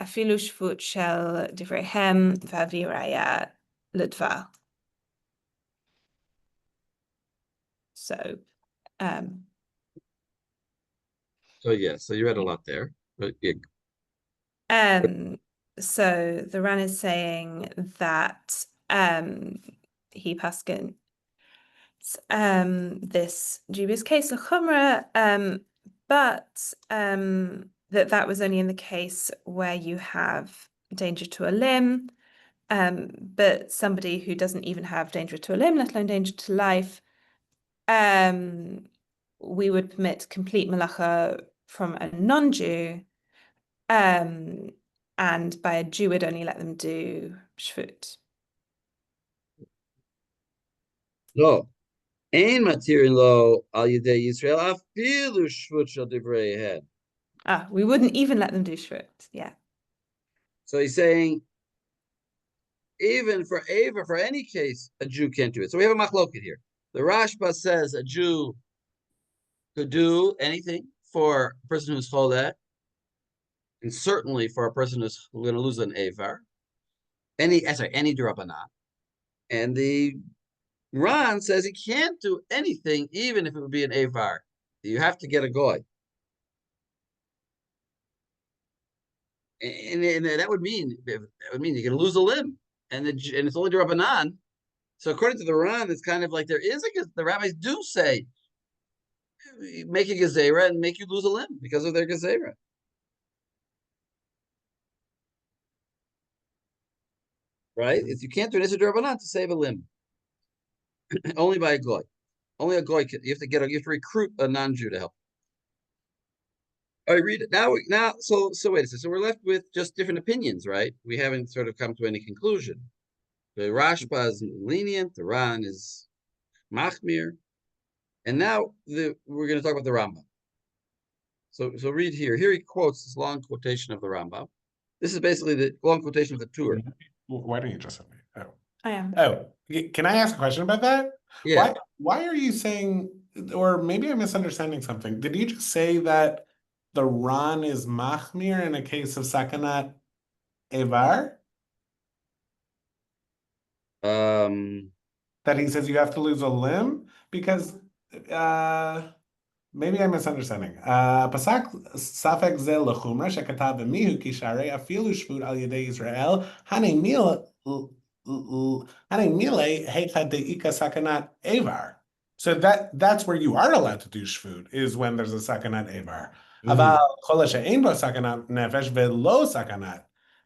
אפילו שבות של דבריהם ואביא ראיה לדבר. So So you read a lot there. But yeah. So the Ran is saying that he paskin this dubious case of Chumrah, but that was only in the case where you have danger to a limb, but somebody who doesn't even have danger to a limb, let alone danger to life, we would permit complete malacha from a non-Jew, and by a Jew would only let them do shvut. No. Ein matirin lo al yedei Yisrael afilu shvut shel divreihem. We wouldn't even let them do shvut. Yeah. So he's saying, even for Ava, for any case, a Jew can't do it. So we have a machloket here. The Rashba says a Jew could do anything for a person who's choleh, and certainly for a person who's going to lose an Avar, any Durabanan. And the Ran says he can't do anything, even if it would be an Avar. You have to get a goy. And that would mean you're going to lose a limb, and it's only Durabanan. So according to the Ran, it's kind of like the rabbis do say, make a gezerah and make you lose a limb because of their gezerah. Right? You can't do an Issa Durabanan to save a limb. Only by a goy. Only a goy you have to recruit a non-Jew to help. All right, read it. Now so wait a second. So we're left with just different opinions, right? We haven't sort of come to any conclusion. The Rashba is lenient, the Ran is machmir. And now we're going to talk about the Rambam. So read here. Here he quotes this long quotation of the Rambam. This is basically the long quotation of the tour. Why don't you just send me? Oh. I am. Oh, can I ask a question about that? Yeah. Why are you saying, or maybe I'm misunderstanding something? Did you just say that the Ran is machmir in a case of sakanat evar? That he says you have to lose a limb? Because maybe I'm misunderstanding. Pasak safek zel lechumra shekatav b'mihu kisharei afilu shvut al yedei Yisrael hanei mile heicha deika sakanat evar. So that's where you are allowed to do shvut, is when there's a sakanat evar. Aval kol she'ein bo sakanat nefesh ve'lo sakanat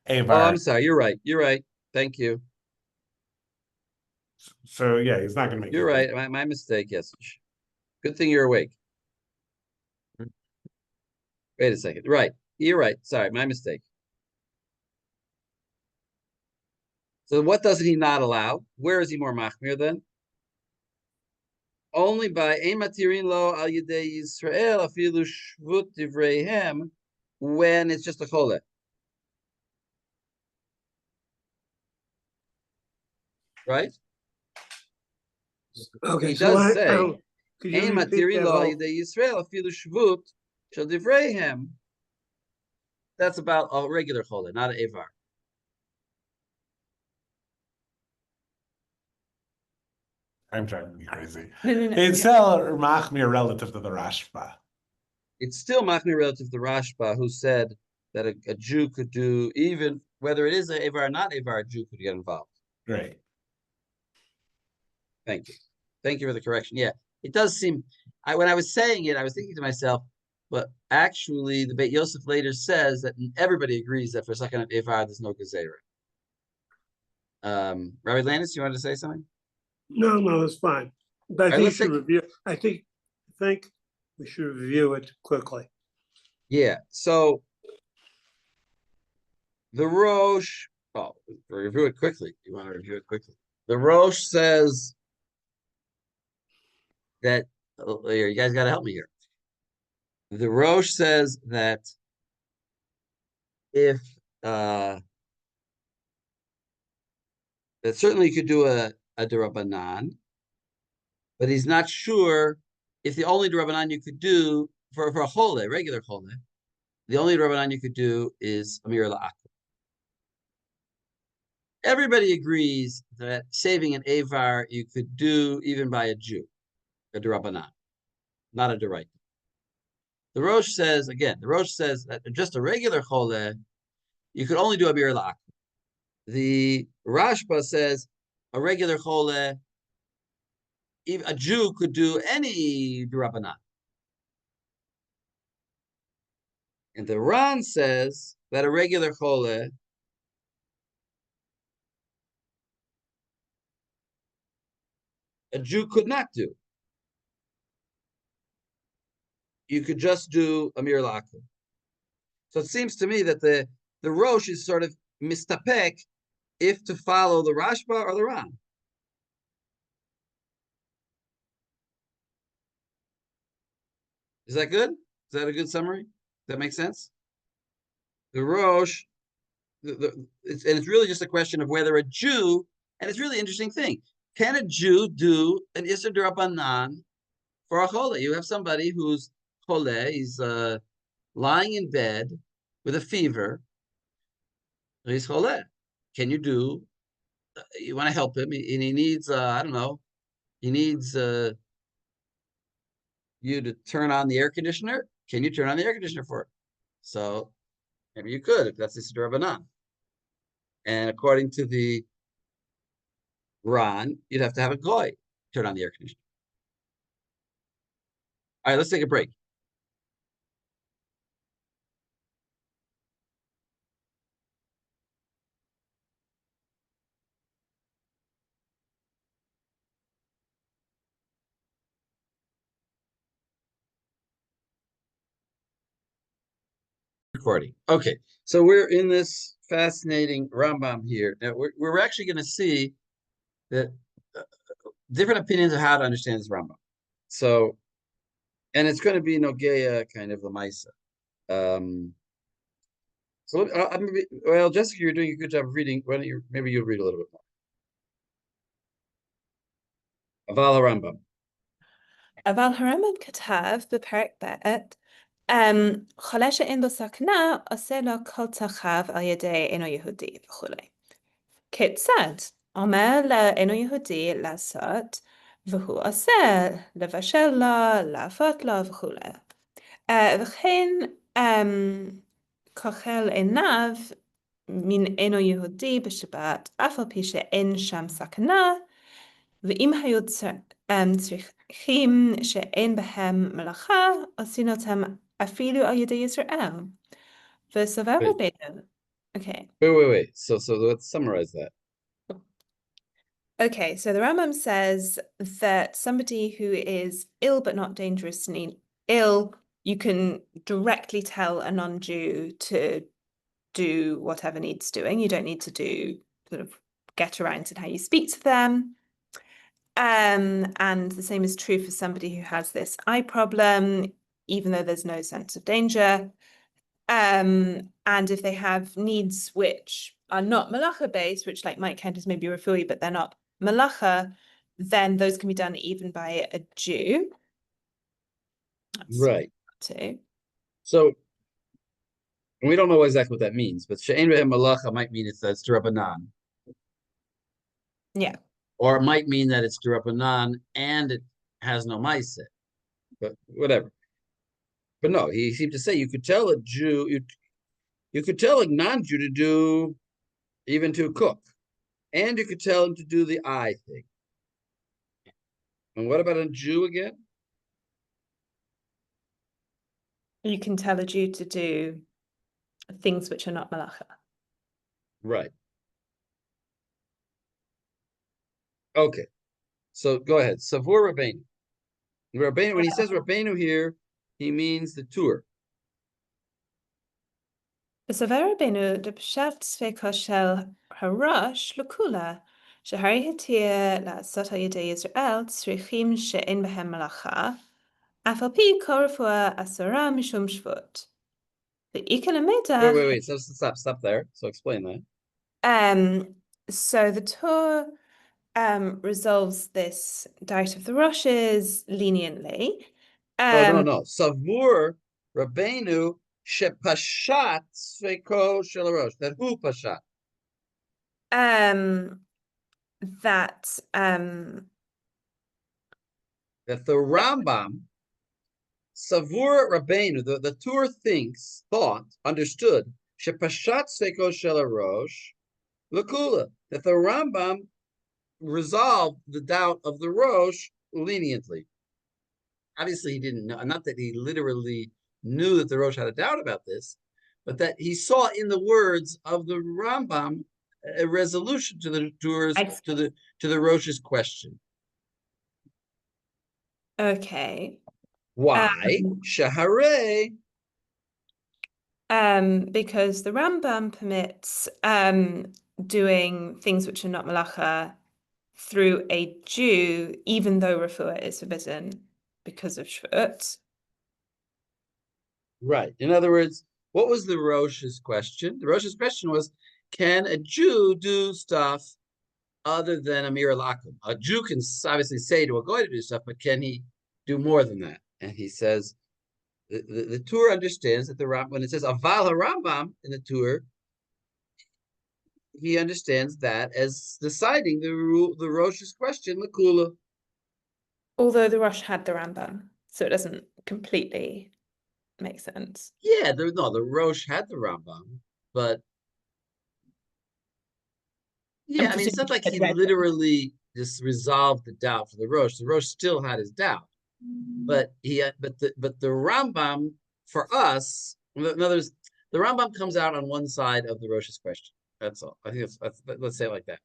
evar. Oh, I'm sorry. You're right. Thank you. So yeah, he's not going to make. You're right. My mistake. Yes. Good thing you're awake. Wait a second. Right. You're right. Sorry, my mistake. So what doesn't he not allow? Where is he more machmir then? Only by ein matirin lo al yedei Yisrael afilu shvut divreihem, when it's just a choleh. Right? Okay, He so does say could you ein repeat matirin that lo al whole- yedei Yisrael afilu shvut shel divreihem. That's about a regular choleh, not an evar. I'm driving me crazy. No. It's still machmir relative to the Rashba. It's still machmir relative to Rashba, who said that a Jew could do, even whether it is an evar or not evar, a Jew could get involved. Great. Thank you. Thank you for the correction. Yeah, it does seem, when I was saying it, I was thinking to myself, but actually the Beit Yosef later says that everybody agrees that for second evar, there's no gezerah. Rabbi Landis, you wanted to say something? No, it's fine. But I right, think you let's should take- review. I think we should review it quickly. Yeah, so the Rosh, review it quickly. You want to review it quickly. The Rosh says that, you guys got to help me here. The Rosh says that if, that certainly you could do a Durabanan, but he's not sure if the only Durabanan you could do for a Chole, regular Chole, the only Durabanan you could do is Amir La'ak. Everybody agrees that saving an Avar you could do even by a Jew, a Durabanan, not a Duraita. The Rosh says that just a regular Chole, you could only do a Bir La'ak. The Rashba says a regular Chole, a Jew could do any Durabanan. And the Ran says that a regular Chole a Jew could not do. You could just do Amir Lakum. So it seems to me that the Rosh is sort of mistapek if to follow the Rashba or the Ran. Is that good? Is that a good summary? Does that make sense? The Rosh, it's really just a question of whether a Jew, and it's really interesting thing, can a Jew do an Isser D'Rabbanan for a Chole? You have somebody who's Chole, he's lying in bed with a fever, he's Chole. Can you do, you want to help him, and he needs, I don't know, he needs you to turn on the air conditioner. Can you turn on the air conditioner for it? So maybe you could, if that's Isser D'Rabbanan. And according to the Ran, you'd have to have a goy turn on the air conditioner. All right, let's take a break. Recording. Okay, so we're in this fascinating Rambam here. Now we're actually going to see that different opinions of how to understand this Rambam. So, and it's going to be Nogeya kind of Lamaisa. So well, Jessica, you're doing a good job of reading. Why don't you maybe you'll read a little bit more. Aval Rambam. אבל הרמב"ם כתב בפרק ב' חולה שאין בו סכנה עושה לו כל צרכיו על ידי אינו יהודי וכולי. כיצד? אומר לאינו יהודי לעשות והוא עושה, לבשל לו, להפות לו וכולי. וכן כוחל עיניו מן אינו יהודי בשבת, אף על פי שאין שם סכנה, ואם היו צריכים שאין בהם מלאכה, עושים אותם אפילו על ידי ישראל. וסובר רבנו. Okay. Wait. So let's summarize that. Okay, so the Rambam says that somebody who is ill but not dangerously ill, you can directly tell a non-Jew to do whatever needs doing. You don't need to do sort of get around in how you speak to them. And the same is true for somebody who has this eye problem, even though there's no sense of danger. And if they have needs which are not malacha based, which like might count as maybe refuhi, but they're not malacha, then those can be done even by a Jew. That's Right. too. So we don't know exactly what that means, but she'ein behem malacha might mean it's D'Rabbanan. Yeah. Or it might mean that it's D'Rabbanan and it has no ma'aseh, but whatever. But no, he seemed to say you could tell a Jew, you could tell a non-Jew to do, even to cook, and you could tell him to do the eye thing. And what about a Jew again? You can tell a Jew to do things which are not malacha. Right. Okay. So go ahead. Savur Rabbeinu. Rabbeinu, when he says Rabbeinu here, he means the tour. וסובר רבנו דפשט ספקו של הראש לכולה, שהרי התיר לעשות על ידי ישראל צריכים שאין בהם מלאכה, אף על פי כל רפואה אסורה משום שבות. ואיכא למתח... Wait. Stop there. So explain that. So the Torah resolves this doubt of the Roshes leniently. No. Savur Rabbeinu shepashat sveko shel harosh. That who pashat? That the Rambam, Savur Rabbeinu, the Tur understood, Shepashat Sveko Shel Harosh, Lakula, that the Rambam resolved the doubt of the Rosh leniently. Obviously, he didn't know, not that he literally knew that the Rosh had a doubt about this, but that he saw in the words of the Rambam a resolution to the Tur's, to the Rosh's question. Okay. Why? Shaharei. Because the Rambam permits doing things which are not malacha through a Jew, even though refuah is forbidden because of Shvut. Right. In other words, what was the Rosh's question? The Rosh's question was, can a Jew do stuff other than Amir al-Akum? A Jew can obviously say to a goy to do stuff, but can he do more than that? And he says, the Tur understands that the Rambam, when it says Aval HaRambam in the Tur, he understands that as deciding the Rosh's question, Lakula. Although the Rosh had the Rambam, so it doesn't completely make sense. Yeah, the Rosh had the Rambam, but yeah, I mean, it's not like he literally just resolved the doubt for the Rosh. The Rosh still had his doubt, but the Rambam for us, in other words, the Rambam comes out on one side of the Rosh's question. That's all. I think that's let's say it like that.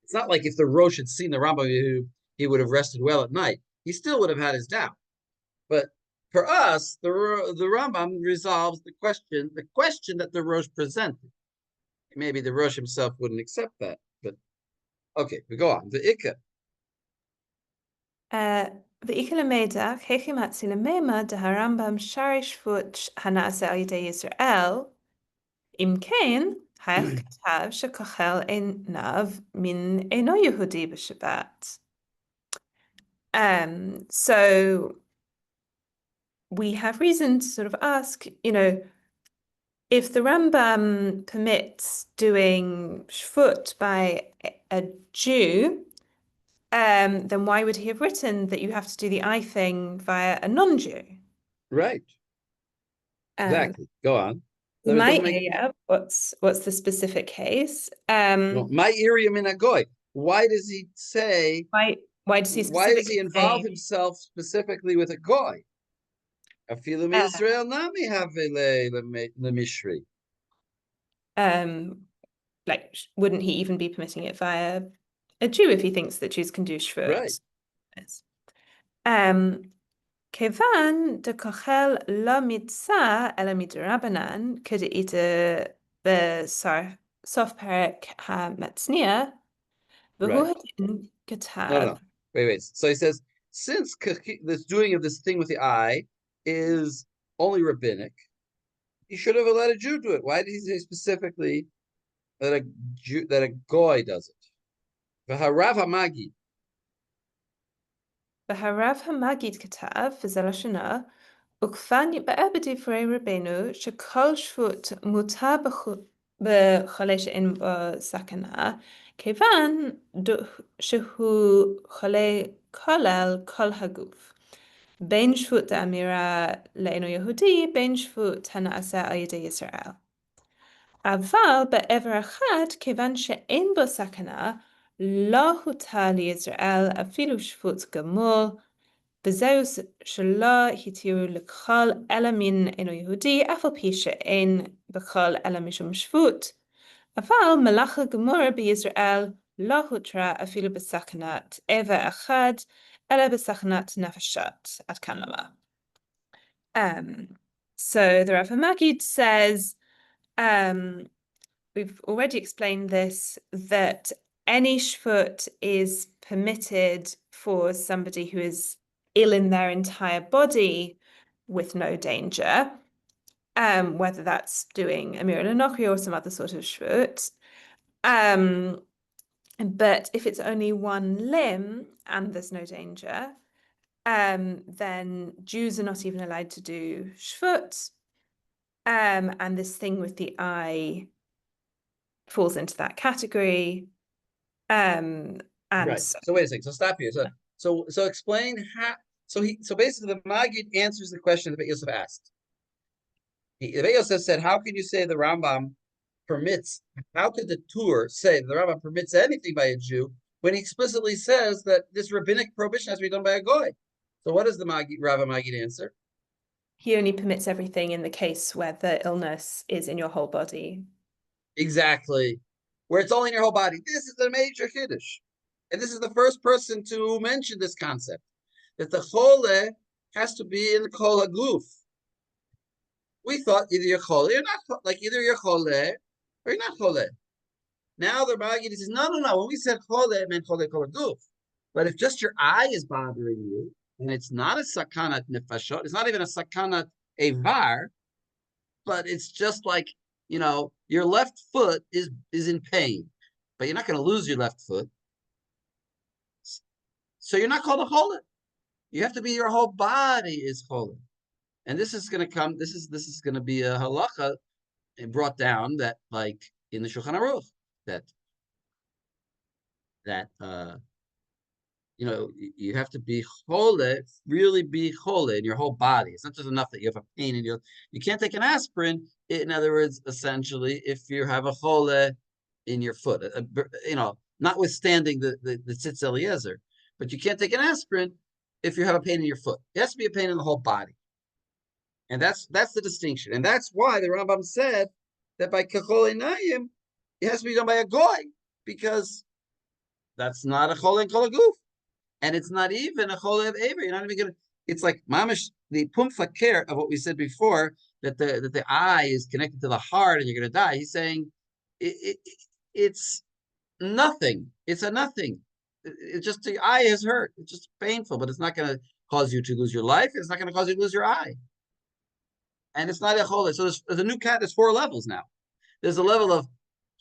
It's not like if the Rosh had seen the Rambam, he would have rested well at night. He still would have had his doubt. But for us, the Rambam resolves the question that the Rosh presented. Maybe the Rosh himself wouldn't accept that, but okay, we go on. The Ikka. ואיכא למדך, היכי מצי למימה דה הרמב"ם שרי שפוט הנעשה על ידי ישראל, אם כן, היך כתב שכחל עיניו מן אינו יהודי בשבת. So we have reason to sort of ask, if the Rambam permits doing shvut by a Jew, then why would he have written that you have to do the eye thing via a non-Jew? Right. Exactly. Go on. My area, what's the specific case? My area min agoy. Why does he say? Why does he? Why does he involve himself specifically with a goy? Afilu Israel nami have le mishri. Like, wouldn't he even be permitting it via a Jew if he thinks that Jews can do shvut? Right. כיוון דכוחל לא מצא אלא מדרבנן כדאית בסוף פרק המצניע והוא הדין כתב. No. Wait. So he says, since this doing of this thing with the eye is only rabbinic, he should have let a Jew do it. Why did he say specifically that a goy does it? V'harav hamagi. והרב המגיד כתב, וזה לשונה, וכפן יתבאר בדברי רבנו שכל שפוט מותר בחולה שאין בו סכנה, כיוון שהוא חולה כולל כל הגוף. בין שפוט האמירה לאינו יהודי, בין שפוט הנעשה על ידי ישראל. אבל בעבר אחד, כיוון שאין בו סכנה, לא הותר לישראל אפילו שפוט גמור, וזהו שלא התירו לכל אלא מן אינו יהודי, אף על פי שאין בכל אלא משום שפוט. אבל מלאכה גמורה בישראל לא הותרה אפילו בסכנת איבר אחד, אלא בסכנת נפשות. עד כאן למה. So the Rav Magid says, we've already explained this, that any shvut is permitted for somebody who is ill in their entire body with no danger, whether that's doing Amir al-Nochri or some other sort of shvut. But if it's only one limb and there's no danger, then Jews are not even allowed to do shvut. And this thing with the eye falls into that category. And right. So wait a second. So stop here. So explain how. So basically the Magid answers the question that Beit Yosef asked. The Beit Yosef said, "How can you say the Rambam permits? How could the Tur say the Rambam permits anything by a Jew when he explicitly says that this rabbinic prohibition has to be done by a goy?" So what does the Rav Magid answer? He only permits everything in the case where the illness is in your whole body. Exactly. Where it's only in your whole body. This is a major Kiddush. And this is the first person to mention this concept, that the chole has to be in the kol haguf. We thought either you're chole or not, like either you're chole or you're not chole. Now the Maggid says, no. When we said chole, it meant chole kol haguf. But if just your eye is bothering you, and it's not a sakanat nefashot, it's not even a sakanat evar, but it's just like, your left foot is in pain, but you're not going to lose your left foot. So you're not called a chole. You have to be, your whole body is chole. And this is going to come, this is going to be a halacha brought down that, like in the Shulchan Aruch, that you have to be chole, really be chole in your whole body. It's not just enough that you have a pain in you can't take an aspirin. In other words, essentially, if you have a chole in your foot, notwithstanding the tzitz Eliezer, but you can't take an aspirin if you have a pain in your foot. It has to be a pain in the whole body. And that's the distinction. And that's why the Rambam said that by kachol einayim, it has to be done by a goy, because that's not a chol and kol haguf. And it's not even a chol of aver. You're not even going to, it's like mamish, the pumfaker of what we said before, that the eye is connected to the heart and you're going to die. He's saying it's nothing. It's a nothing. It's just the eye is hurt. It's just painful, but it's not going to cause you to lose your life. It's not going to cause you to lose your eye. And it's not a chole. So there's a new cat. There's 4 levels now. There's a level of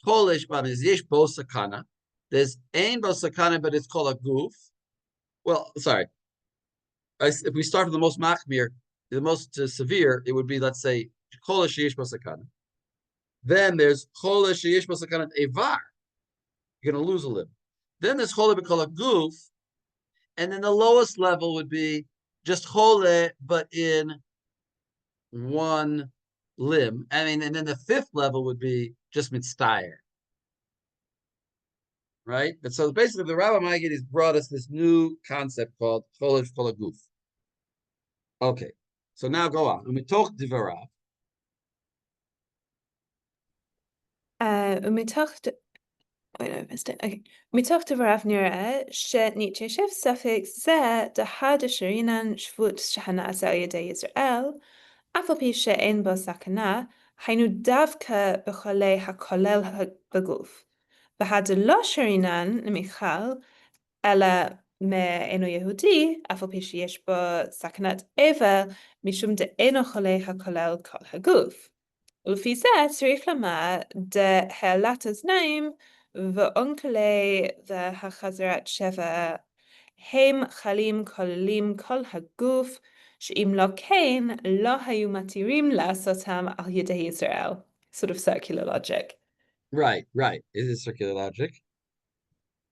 cholish, but there's yesh bo sakana. There's ein bo sakana, but it's called a goof. Well, sorry. If we start from the most machmir, the most severe, it would be, let's say, cholish yesh bo sakana. Then there's cholish yesh bo sakana evar. You're going to lose a limb. Then there's chole called a goof, and then the lowest level would be just chole, but in one limb. And then the 5th level would be just mitztayer. Right? But so basically the Rabbi Maggid has brought us this new concept called cholish kol haguf. Okay. So now go on. When we talk divarav. Wait, no, I missed it. Okay. מתוך דבריו נראה שנתיישב ספק זה דהד אשרינן שבות שנעשה על ידי ישראל, אף על פי שאין בו סכנה, היינו דווקא בחולי הכולל בגוף. והדלא שרינן למיכל, אלא מאינו יהודי, אף על פי שיש בו סכנת אבל, משום דאינו חולי הכולל כל הגוף. ולפי זה צריך לומר דהעלת אוזניים ואונקלי והחזרת שבע הם חלים כוללים כל הגוף, שאם לא כן, לא היו מתירים לעשותם על ידי ישראל. Sort of circular logic. Right. It is circular logic.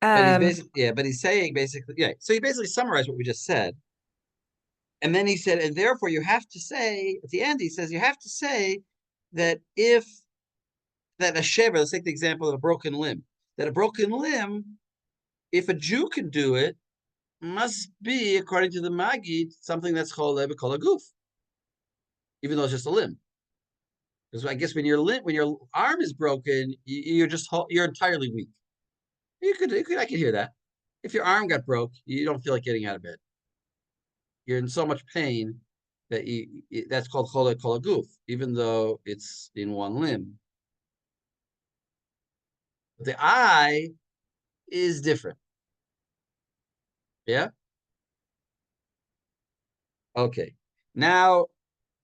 But he's saying basically, so he basically summarized what we just said. And then he said, and therefore you have to say, at the end he says, you have to say that that a shever, let's take the example of a broken limb, that a broken limb, if a Jew can do it, must be, according to the Maggid, something that's called a goof, even though it's just a limb. Because I guess when your arm is broken, you're entirely weak. I could hear that. If your arm got broke, you don't feel like getting out of bed. You're in so much pain that that's called kol haguf, even though it's in one limb. The eye is different. Yeah. Okay. Now,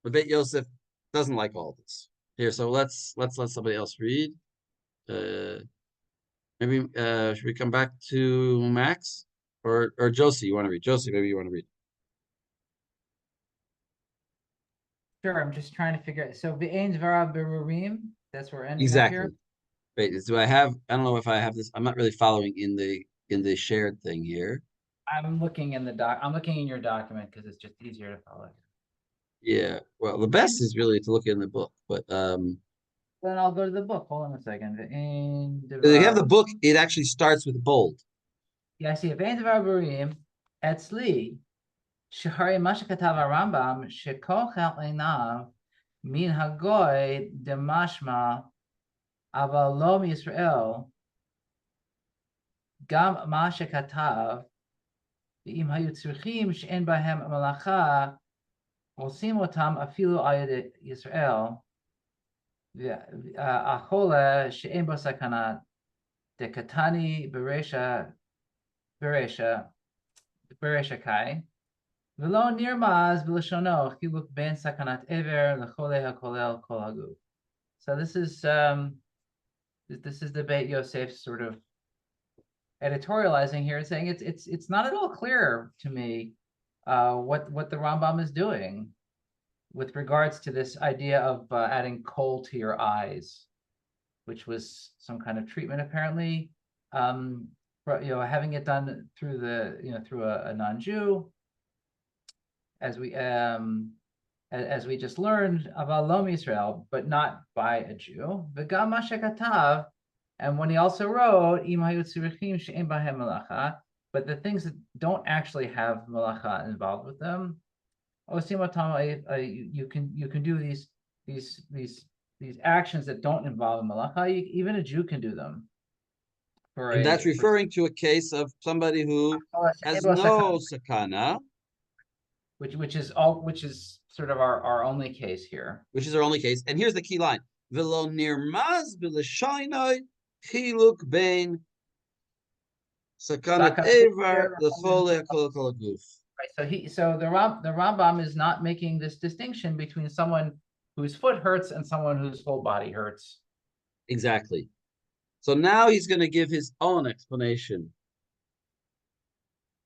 the Beit Yosef doesn't like all this. Here, so let's let somebody else read. Maybe should we come back to Max or Josie? You want to read? Josie, maybe you want to read. Sure, I'm just trying to figure out. So V'ein Dvarav Berurim, that's where we're ending up Exactly. here. Wait, I don't know if I have this. I'm not really following in the shared thing here. I'm looking in your document because it's just easier to follow. Yeah. Well, the best is really to look in the book, but Then I'll go to the book. Hold on a second. V'ein if you have Dvarav. the book, it actually starts with bold. Yeah, I see. V'ein Dvarav Berurim, Etzli, Shehari Masha Katav Rambam, Shekol Chel Einav, Min Hagoy Demashma, Aval Lo Yisrael, גם מה שכתב, ואם היו צריכים שאין בהם מלאכה, עושים אותם אפילו על ידי ישראל, והחולה שאין בו סכנה, דקתני ברישא קאי, ולא נרמז בלשונו חילוק בין סכנת עבר לחולה הכולל כל הגוף. So this is the Beit Yosef sort of editorializing here and saying it's not at all clear to me what the Rambam is doing with regards to this idea of adding kohl to your eyes, which was some kind of treatment apparently, having it done through through a non-Jew, as we just learned, aval lo Yisrael, but not by a Jew. V'gam ma shekatav, and when he also wrote, im hayu tzurichim she'en bahem malacha, but the things that don't actually have malacha involved with them, osim otam, you can do these actions that don't involve malacha. Even a Jew can do them. And that's referring to a case of somebody who has no sakana, which is sort of our only case here. Which is our only case. And here's the key line: V'lo nirmaz b'leshaynai chiluk bein sakanat evar l'chole kol guf. Right. So the Rambam is not making this distinction between someone whose foot hurts and someone whose whole body hurts. Exactly. So now he's going to give his own explanation.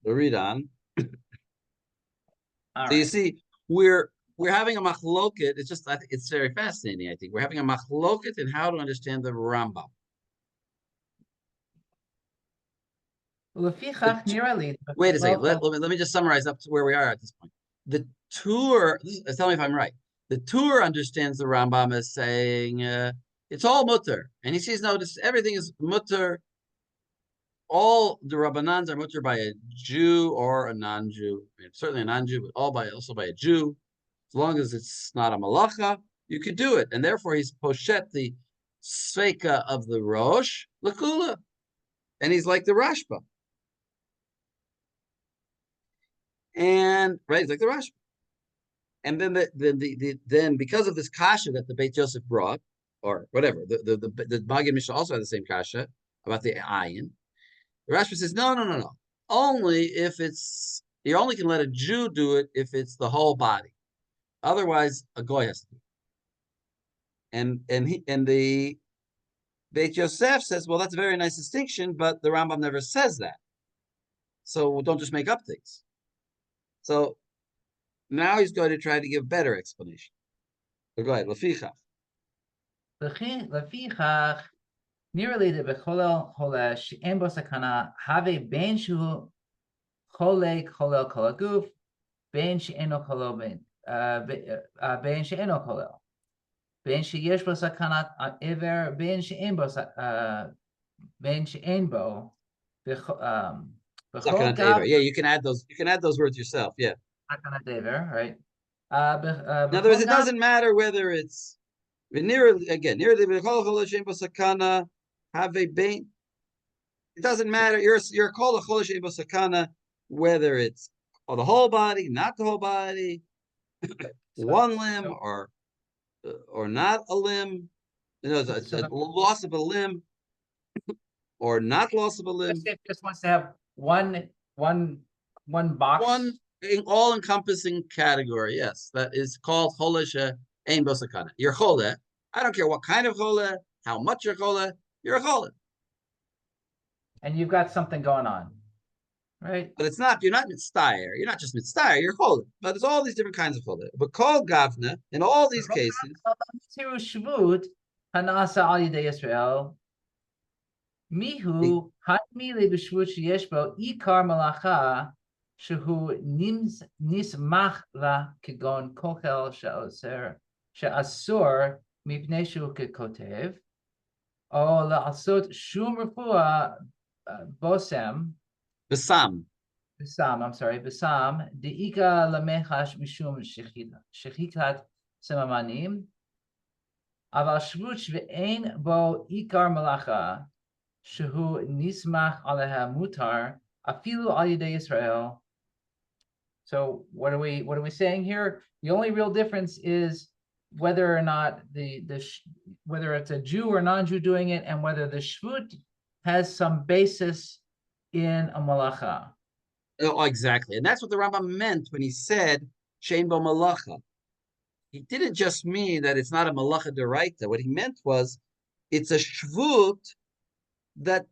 The read on. So you see, we're having a machloket. It's just, I think it's very fascinating. I think we're having a machloket in how to understand the Rambam. Wait a second. Let me just summarize up to where we are at this point. The Tur, tell me if I'm right. The Tur understands the Rambam as saying it's all mutter, and he sees everything is mutter. All the Rabbanans are mutter by a Jew or a non-Jew. Certainly a non-Jew, but also by a Jew. As long as it's not a malacha, you could do it. And therefore he's poshet the sveika of the Rosh, lakula. And he's like the Rashba. And right, he's like the Rashba. And then because of this kasha that the Beit Yosef brought, or whatever, the Maggid Mishnah also had the same kasha about the ayin. The Rashba says, no. Only if it's, you only can let a Jew do it if it's the whole body. Otherwise, a goy has to do it. And the Beit Yosef says, well, that's a very nice distinction, but the Rambam never says that. So don't just make up things. So now he's going to try to give a better explanation. So go ahead, Lefichach. Lefichach, nearly the becholel chole she'en bo sakana have ben shu chole kolel kol haguf ben she'eno kolel ben she'eno kolel ben sheyesh bo sakanat ever ben she'en bo Sakanat ever. Yeah, you can add those. You can add those words yourself. Yeah. Sakanat ever, right? In other words, it doesn't matter whether it's nearly sakana have a bain. It doesn't matter. You're called a cholish sakana whether it's the whole body, not the whole body, one limb or not a limb. A loss of a limb or not loss of a limb. It just wants to have one box. One all-encompassing category, yes. That is called cholesh ein bo sakana. You're chole. I don't care what kind of chole, how much you're chole, you're a chole. And you've got something going on, right? But you're not mitztayer. You're not just mitztayer, you're chole. But there's all these different kinds of chole. But called gavna, in all these cases, shvut hanasa al yidei Yisrael mihu hatmi le b'shvut sheyesh bo ikar malacha shehu nismach la kegon kochel she'asur mipnei shehu kekotev o la'asot shum refuah bosem besam. Besam deika lamechash mishum shechikat semamanim aval shvut ve'ein bo ikar malacha shehu nismach aleha mutar afilu al yedei Israel. So what are we saying here? The only real difference is whether or not whether it's a Jew or non-Jew doing it, and whether the shvut has some basis in a malacha. Oh, exactly. And that's what the Rambam meant when he said shein bo malacha. He didn't just mean that it's not a malacha deraita. What he meant was it's a shvut that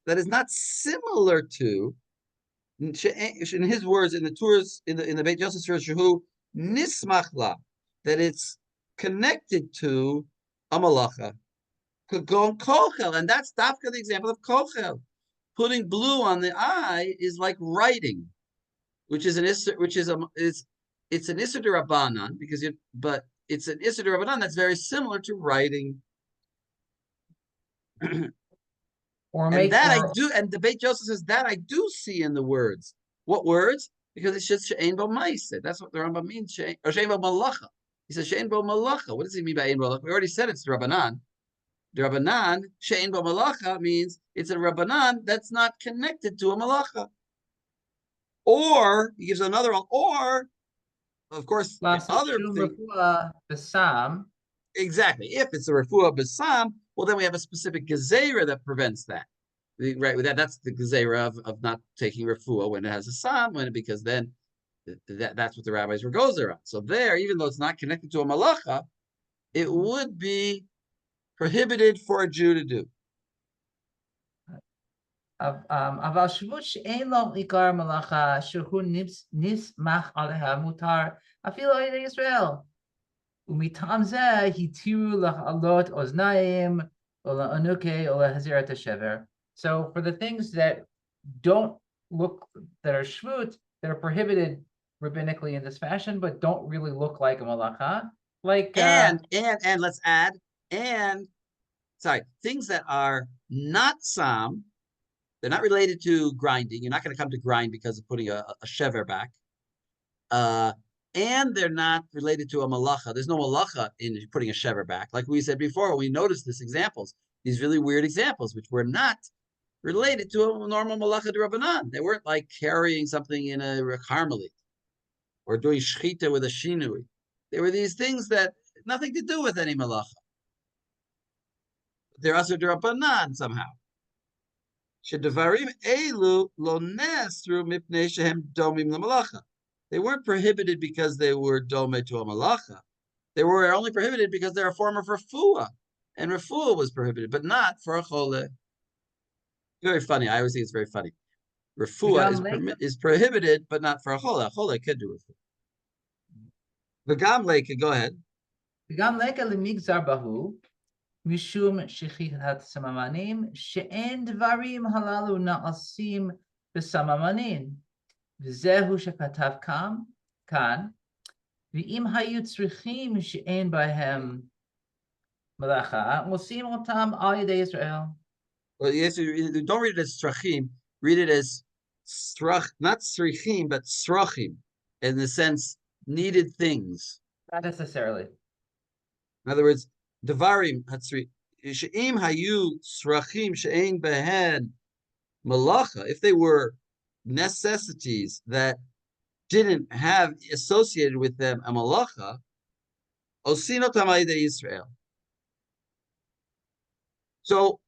is not similar to, in his words, in the tours, in the Beit Yosef Shehu nismachla, that it's connected to a malacha. Kagon kochel, and that's dafka the example of kochel. Putting blue on the eye is like writing, which is an it's an Issur Rabbanan, but it's an Issur Rabbanan that's very similar to writing. Or and the Beit Joseph says that I do see in the words. What words? Because it's just she'ein bo ma'aseh. That's what the Rambam means. Or she'ein bo malacha. He says she'ein bo malacha. What does he mean by ein bo malacha? We already said it's the Rabbanan. The Rabbanan, she'ein bo malacha, means it's a Rabbanan that's not connected to a malacha. Or, he gives another one, or, of course, other thing. Exactly. If it's a refuah b'sam, well, then we have a specific gezerah that prevents that. Right, that's the gezerah of not taking refuah when it has a sam, because then that's what the rabbis were gozer on. So there, even though it's not connected to a malacha, it would be prohibited for a Jew to do. אבל שבות שאין לו עיקר מלאכה שהוא נסמך עליה מותר אפילו על ידי ישראל. ומטעם זה התירו לעלות אוזניים או לענוקי או להזהרת השבר. So for the things that don't look, that are shvut, that are prohibited rabbinically in this fashion, but don't really look like a malacha, like and let's add, things that are not sam, they're not related to grinding. You're not going to come to grind because of putting a shever back. And they're not related to a malacha. There's no malacha in putting a shever back. Like we said before, we noticed these examples, these really weird examples, which were not related to a normal malacha d'Rabbanan. They weren't like carrying something in a carmelit or doing shchita with a shinui. They were these things that nothing to do with any malacha. They're also d'Rabbanan somehow. Shedevarim elu lo nesru mipnei shehem domim lamalacha. They weren't prohibited because they were dome to a malacha. They were only prohibited because they're a form of refuah, and refuah was prohibited, but not for a chole. Very funny. I always think it's very funny. Refuah is prohibited, but not for a chole. A chole could do refuah. V'gam leika, go ahead. V'gam leika lemigzar bahu. משום שכיחת סממנים, שאין דברים הללו נעשים בסממנים. וזהו שכתב כאן, ואם היו צריכים שאין בהם מלאכה, עושים אותם על ידי ישראל. Well, yes, don't read it as strachim. Read it as not strichim, but srachim, in the sense needed things. Not necessarily. In other words, Devarim hatzri she'im hayu srachim she'ein behen malacha. If they were necessities that didn't have associated with them a malacha, osinotam al yedei Israel. So,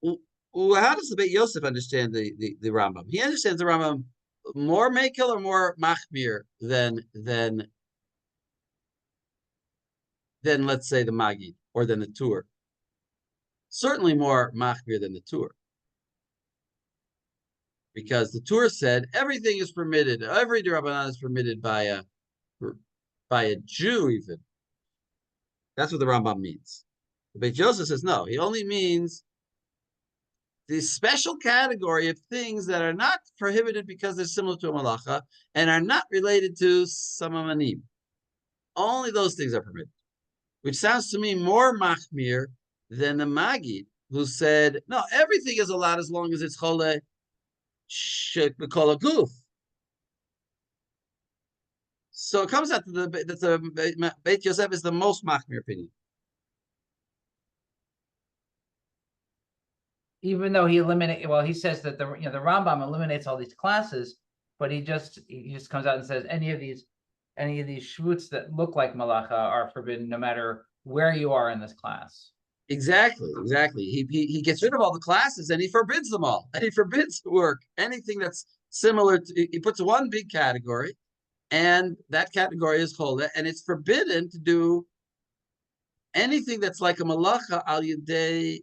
how does the Beit Yosef understand the Rambam? He understands the Rambam more mekel or more machmir than let's say the Magid or than the Tur. Certainly more machmir than the Tur. Because the Tur said everything is permitted, every D'Rabbanan is permitted by a Jew even. That's what the Rambam means. The Beit Yosef says no, he only means the special category of things that are not prohibited because they're similar to a malacha and are not related to samamanim. Only those things are permitted. Which sounds to me more machmir than the Magid, who said, no, everything is allowed as long as it's chole shekol guf. So it comes out to that the Beit Yosef is the most machmir opinion. even though he says that the Rambam eliminates all these classes, but he just comes out and says any of these shvuts that look like malacha are forbidden, no matter where you are in this class. Exactly. He gets rid of all the classes and he forbids them all. And he forbids work. Anything that's similar to, he puts one big category, and that category is chola, and it's forbidden to do anything that's like a malacha al yedei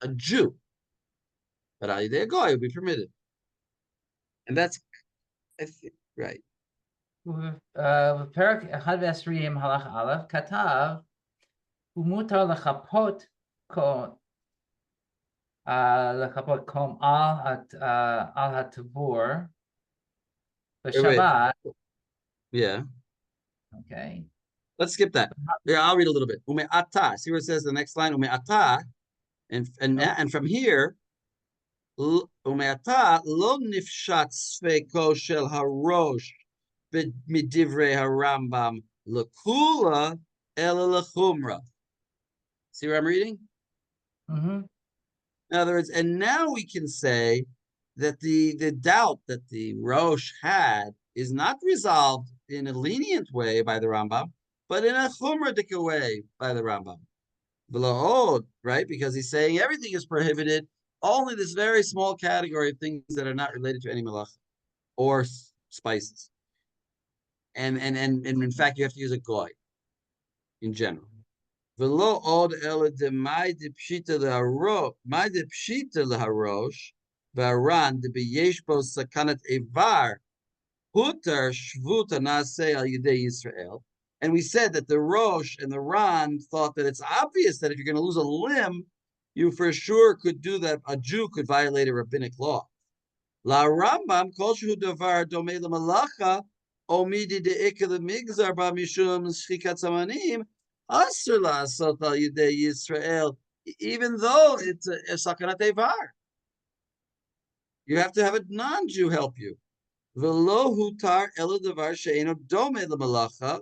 a Jew. But al yedei a goy would be permitted. And that's, I think, right. בפרק 1 ועשרים הלך א' כתב ומותר לחפות קום על הטבור בשבת. Yeah. Okay. Let's skip that. Yeah, I'll read a little bit. Ume'ata. See where it says the next line? Ume'ata. And from here, Ume'ata lo nifshat sfeiko shel harosh midivrei harambam lekula ela lechumra. See where I'm reading? Mm-hmm. In other words, and now we can say that the doubt that the Rosh had is not resolved in a lenient way by the Rambam, but in a chumradic way by the Rambam. V'la'od, right? Because he's saying everything is prohibited, only this very small category of things that are not related to any malach or spices. And in fact, you have to use a goy in general. V'lo od ela de mai de pshita leharosh, mai de pshita leharosh, v'aran de beyesh bo sakanat evar, hutar shvuta naseh al yedei Yisrael. And we said that the Rosh and the Ran thought that it's obvious that if you're going to lose a limb, you for sure could do that. A Jew could violate a rabbinic law. La Rambam kol shehu davar domei lemalacha omidi de'ikah lemigzar ba mishum shchikat zamanim asur la'asot al yedei Yisrael, even though it's a sakanat evar. You have to have a non-Jew help you. V'lo hutar ela davar she'eno domei lemalacha.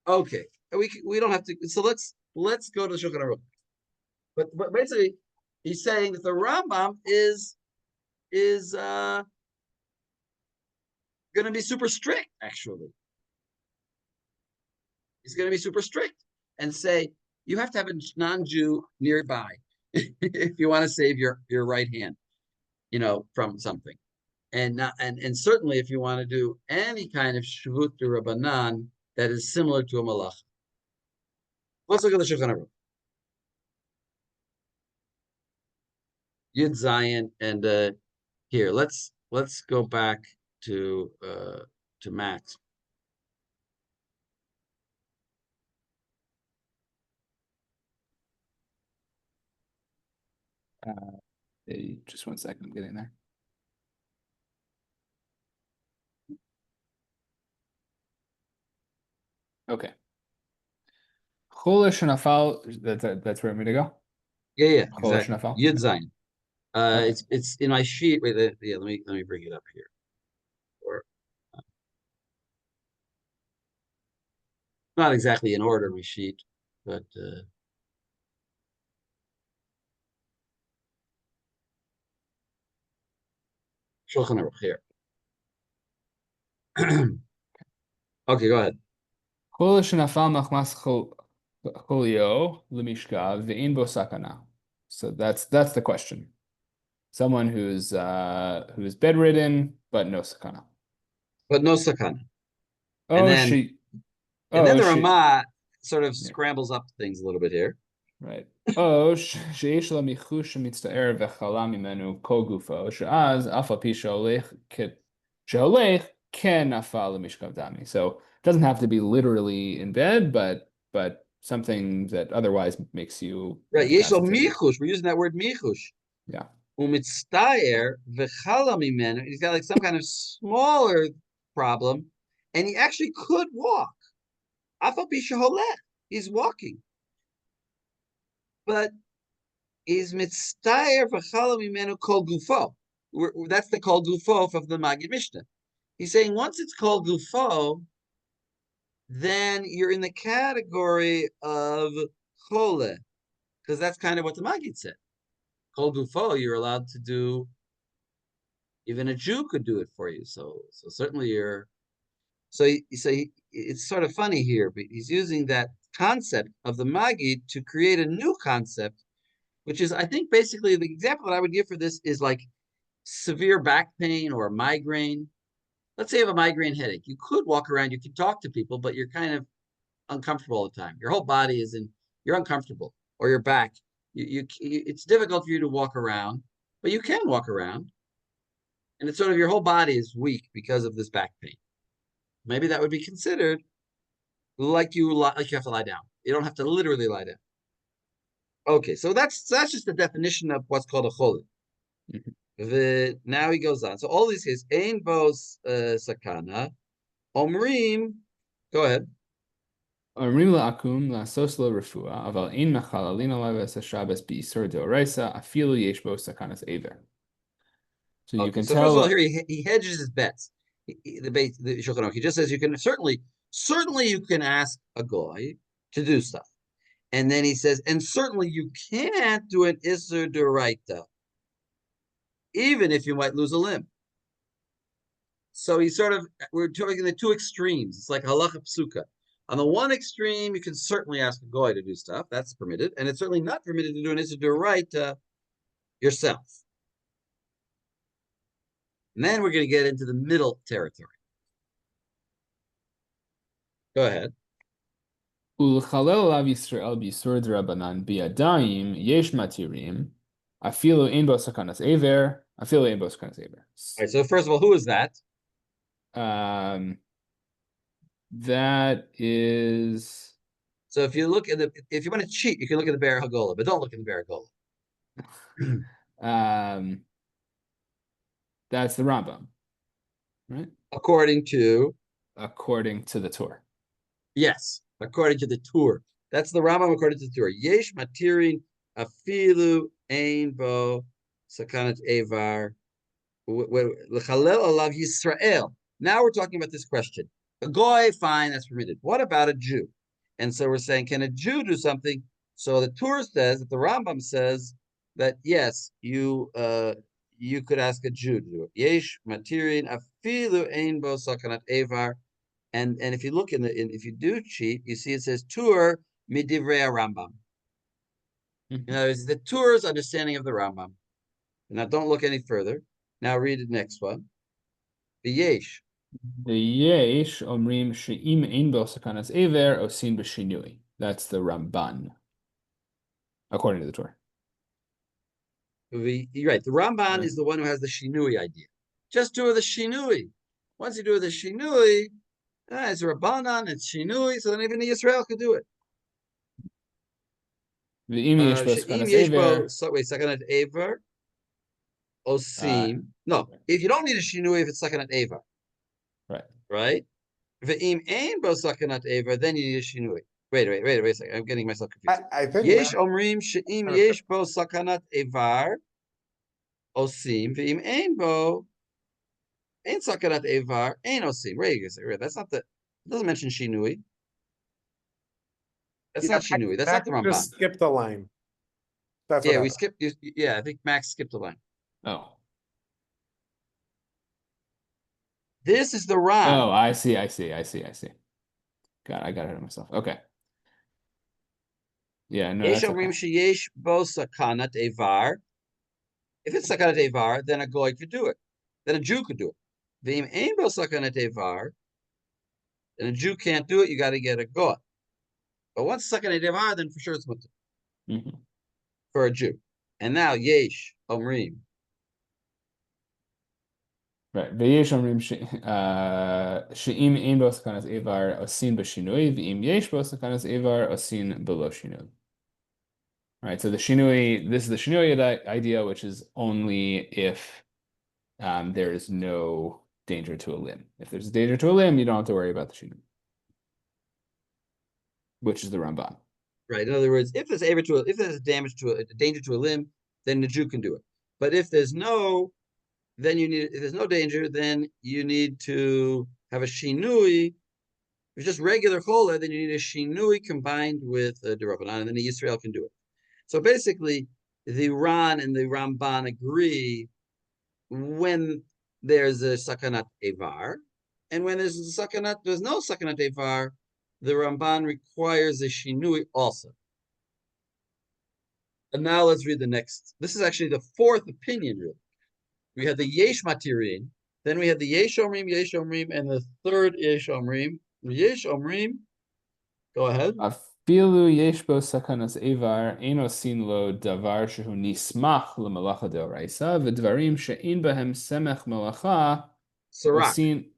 Okay, we don't have to. So let's go to the Shulchan Aruch. But basically, he's saying that the Rambam is going to be super strict. Actually, he's going to be super strict and say you have to have a non-Jew nearby if you want to save your right hand, from something. And certainly, if you want to do any kind of shvut d'Rabbanan that is similar to a malach. Let's look at the Shulchan Aruch. Yud Zayin, and here let's go back to Max. Just 1 second, I'm getting there. Okay. Cholesh nafal. That's where I'm going to go. Yeah, Cholesh exactly. nafal. Yud Zayin. Okay. It's in my sheet. Wait, let me bring it up here. Or not exactly in order, my sheet, but Shulchan Aruch here. Okay, go ahead. Cholesh nafal machmas cholio lemishkav ve'in bo sakana. So that's the question. Someone who's bedridden but no sakana. But no sakana. Oh, and then the Ramah sort of scrambles up things a little bit here. Right. Oh, sheyesh la michush mitztaer v'chala mimenu kol gufo she'az afa pi sheholech ken nafal lemishkav dami. So it doesn't have to be literally in bed, but something that otherwise makes you right. Yesh lo michush. We're using that word michush. Yeah. Umitztaer v'chala mimenu. He's got like some kind of smaller problem, and he actually could walk. Afa pi sheholech. He's walking. But is mitztayer v'chala mimenu kol gufo. That's the kol gufo of the Magid Mishnah. He's saying once it's kol gufo, then you're in the category of chole, because that's kind of what the Maggid said. Kol gufo, you're allowed to do. Even a Jew could do it for you. So certainly you're. It's sort of funny here, but he's using that concept of the Maggid to create a new concept, which is, I think, basically the example that I would give for this is like severe back pain or a migraine. Let's say you have a migraine headache. You could walk around, you could talk to people, but you're kind of uncomfortable all the time. Your whole body you're uncomfortable, or your back. It's difficult for you to walk around, but you can walk around. And it's sort of your whole body is weak because of this back pain. Maybe that would be considered like you have to lie down. You don't have to literally lie down. Okay, so that's just the definition of what's called a chole. Now he goes on. So all these cases, ein bos sakana, omrim. Go ahead. אומרים לעקום לעשות לו רפואה, אבל אין מחללים עליו את השבס באיסור דאורייתא, אפילו יש בו סכנת עבר. So you can So tell. first of all, here he hedges his bets. The Shulchan Aruch, he just says you can certainly you can ask a goy to do stuff, and then he says, and certainly you can't do an isur d'oraita, even if you might lose a limb. So we're talking the two extremes. It's like halacha psuka. On the one extreme, you can certainly ask a goy to do stuff. That's permitted. And it's certainly not permitted to do an isur d'oraita yourself. And then we're going to get into the middle territory. Go ahead. ולחלל עליו ישראל באיסור דרבנן בידיים יש מתירים, אפילו אין בו סכנת עבר, אפילו אין בו סכנת עבר. All right, so first of all, who is that? That is. So if you look at if you want to cheat, you can look at the Ber Hagolah, but don't look at the Ber Hagolah. That's the Rambam, right? According to the Torah. Yes, according to the Torah. That's the Rambam according to the Torah. Yesh matirin afilu ein bo sakanat evar l'chalel alav Yisrael. Now we're talking about this question. A goy, fine, that's permitted. What about a Jew? And so we're saying, can a Jew do something? So the Torah says that the Rambam says that yes, you could ask a Jew to do it. Yesh matirin afilu ein bo sakanat evar. And if you look if you do cheat, you see it says Tur midivrei Rambam. You know, it's the Tur's understanding of the Rambam. Now don't look any further. Now read the next one. V'yesh. V'yesh omrim she'im ein bo sakanas ever osin b'shinui. That's the Ramban, according to the Torah. You're right. The Ramban is the one who has the shinui idea. Just do the shinui. Once you do the shinui, it's Rabbanan, it's Shinui, so then even the Yisrael could do it. V'im yesh bo sakanas ever. So wait, sakanat ever. Osim. No, if you don't need a Shinui, if it's sakanat ever. Right. Right? V'im ein bo sakanat ever, then you need a Shinui. Wait a second. I'm getting myself confused. I think Yesh omrim she'im yesh bo sakanat evar. Osim. V'im ein bo. Ein sakanat evar, ein osim. Wait, that's not it doesn't mention shinui. That's not shinui. That's not the Ramban. Just skip the line. That's we skipped. Yeah, I think Max skipped the line. Oh. This is the Ram. Oh, I see. God, I got ahead of myself. Okay. Yeah, no, that's okay. Sheyesh bo sakanat evar. If it's sakanat evar, then a goy could do it. Then a Jew could do it. V'im ein bo sakanat evar, then a Jew can't do it. You got to get a goy. But once sakanat evar, then for sure it's mutter for a Jew. And now yesh omrim. Right. V'yesh omrim she'im ein bo sakanas evar osin b'shinui, v'im yesh bo sakanas evar osin b'lo shinui. Right. So this is the shinui idea, which is only if there is no danger to a limb. If there's a danger to a limb, you don't have to worry about the shinui, which is the Ramban. Right. In other words, if there's danger to a limb, then the Jew can do it. But if there's no, if there's no danger, then you need to have a shinui it's just regular chola, then you need a shinui combined with a derabanan, and then the Yisrael can do it. So basically, the Ran and the Ramban agree when there's a sakanat evar, and when there's no sakanat evar, the Ramban requires a shinui also. And now let's read the next. This is actually the fourth opinion, really. We had the Yesh Matirin, then we had the Yesh Omrim, and the third Yesh Omrim. Yesh Omrim, go ahead. Afilu yesh bo sakanas evar, ein osin lo davar shehu nismach lemalacha deoraisa, v'dvarim she'in behem semech malacha Sarak. osin.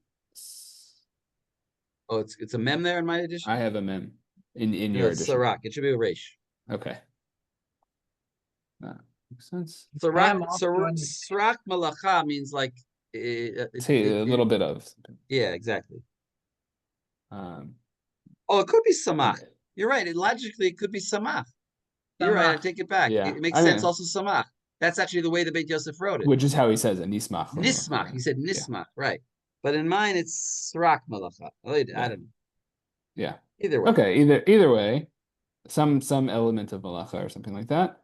Oh, it's a mem there in my edition? I have a mem in No, your it's edition. Sarak. It should be a resh. Okay. Makes sense. Sarak malacha means like Say a little bit of. Yeah, exactly. Um, Oh, it could be samach. You're right. Logically, it could be samach. You're right. I take it back. Yeah. It makes sense. Also samach. That's actually the way the Beit Yosef wrote it. Which is how he says it. Nismach. Nismach. He said nismach. Right. But in mine, it's sarak malacha. I don't know. Yeah. Either way. Okay. Either way, some element of malacha or something like that.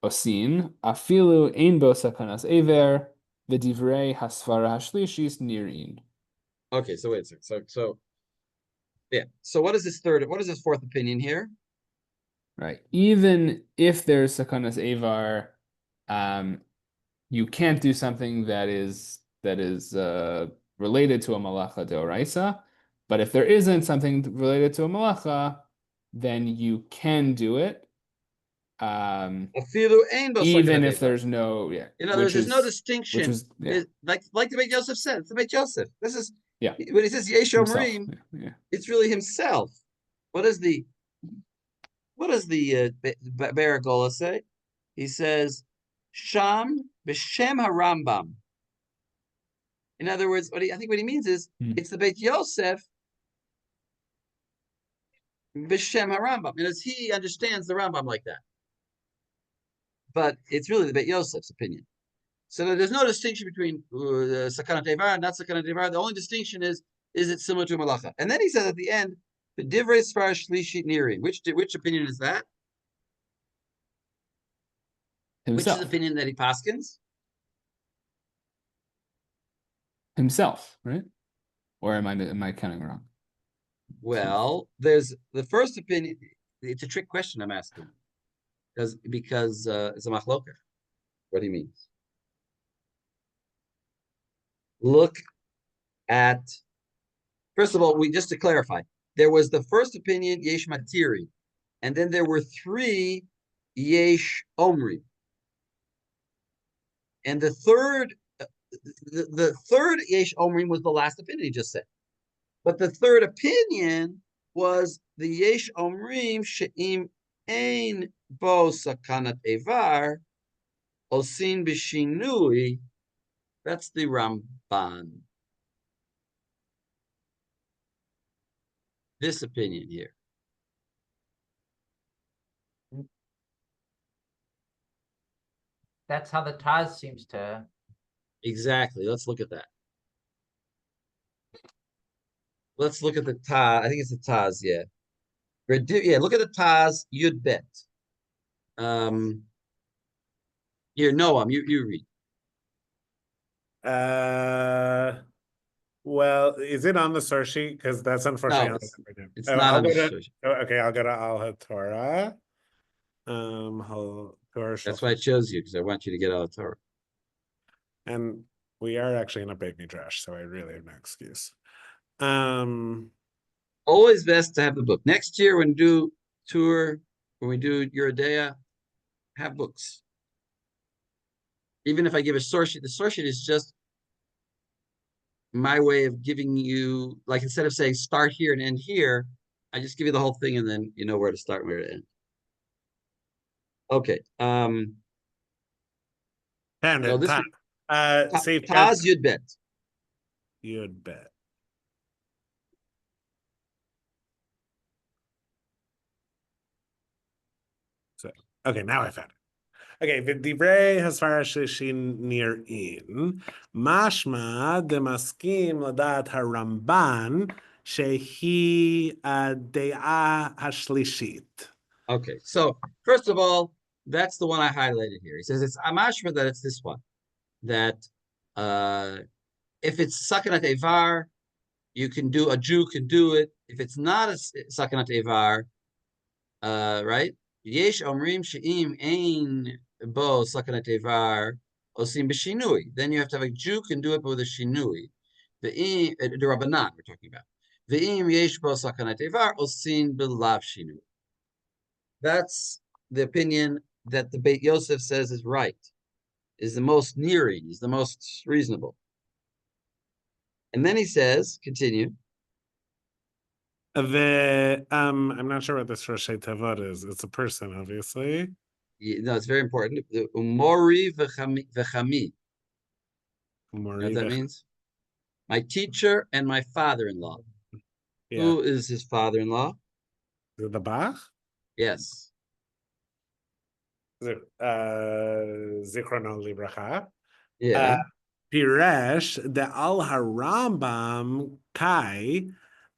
Osin afilu ein bo sakanas ever v'divrei hasvara hashlishis nirin. Okay. So wait a second. So yeah. So what is this fourth opinion here? Right. Even if there's sakanas evar, you can't do something that is related to a malacha deoraisa. But if there isn't something related to a malacha, then you can do it. Even if there's no, in other words, there's no distinction. Like the Beit Yosef said, it's the Beit Yosef. This is when he says Yesh Omrim, it's really himself. What does the Baragola say? He says Sham b'Shem HaRambam. In other words, I think what he means is it's the Beit Yosef b'Shem HaRambam, and as he understands the Rambam like that. But it's really the Beit Yosef's opinion. So there's no distinction between Sakanat Evar and not Sakanat Evar. The only distinction is it similar to a malacha? And then he says at the end, the Divrei Sfar Shlishit Niri. Which opinion is that? Himself. Which is the opinion that he paskins? Himself, right? Or am I counting wrong? Well, there's the first opinion. It's a trick question I'm asking. Because it's a machloker. What he means. Look at, first of all, just to clarify, there was the first opinion, Yesh Matiri, and then there were 3 Yesh Omri. And the third Yesh Omri was the last opinion he just said. But the third opinion was the Yesh Omrim She'im Ein Bo Sakanat Evar Osin B'Shinui. That's the Ramban. This opinion here. That's how the Taz seems to. Exactly. Let's look at that. Let's look at the Taz. I think it's the Taz, yeah. Yeah, look at the Taz, Yud Bet. Here, Noam, you read. Well, is it on the source sheet? Because that's unfortunately no, it's not on the source sheet. Okay, I'll go to Al HaTorah. That's why I chose you, because I want you to get Al HaTorah. And we are actually in a big midrash, so I really have no excuse. Always best to have the book. Next year, when we do Yeridea, have books. Even if I give a source sheet, the source sheet is just my way of giving you, like instead of saying start here and end here, I just give you the whole thing and then you know where to start and where to end. Okay. Seif Taz Yud Bet. Yud Bet. So okay, now I found it. Okay, v'divrei hasvara shlishin nir'in, mashma demaskim ladat haramban שהיא הדעה השלישית. Okay, so first of all, that's the one I highlighted here. He says it's amashma that it's this one. That if it's sakanat evar, a Jew can do it. If it's not a sakanat evar, right? Yesh omrim she'im ein bo sakanat evar osim b'shinui. Then you have to have a Jew can do it, but with a shinui. The Rabbanan we're talking about. Ve'im yesh bo sakanat evar osim b'lav shinui. That's the opinion that the Beit Yosef says is right, is the most nearing, is the most reasonable. And then he says, continue. I'm not sure what this Roshei Tavot is. It's a person, obviously. No, it's very important. Umori v'chami. You know what that means? My teacher and my father-in-law. Yeah. Who is his father-in-law? The Bach? Yes. Zichrono Libracha. Yeah. Piresh de al harambam kai.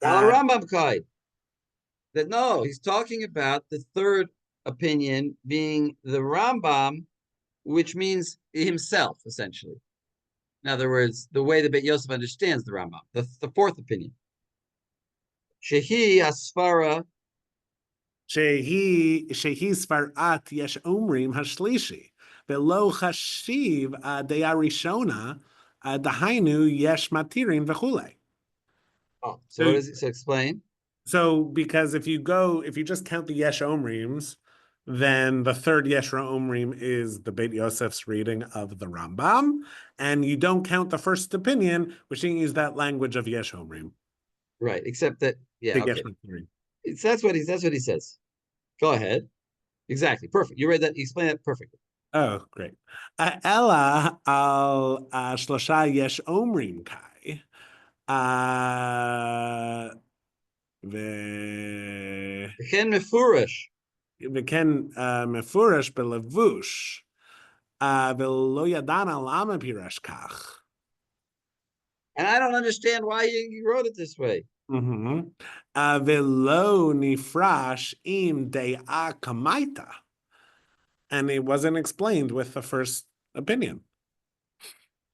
Rambam Kai. That no, he's talking about the third opinion being the Rambam, which means himself, essentially. In other words, the way the Beit Yosef understands the Rambam, the fourth opinion. Shehi asfara. Shehi svarat yesh omrim hashlishi. Velo chashiv deya rishona dahainu yesh matirin v'chulei. Oh, so what does it explain? So because if you just count the yesh omrims, then the third yesh omrim is the Beit Yosef's reading of the Rambam, and you don't count the first opinion, which is that language of yesh omrim. Right, except that okay. That's what he says. Go ahead. Exactly, perfect. You read that. You explained that perfectly. Oh, great. Ella al shlosha yesh omrim kai. V'chen mefurish. V'ken mefurish belevush. V'lo yadana lama piresh kach. And I don't understand why you wrote it this way. V'lo nifrash im de'a kamaita. And it wasn't explained with the first opinion.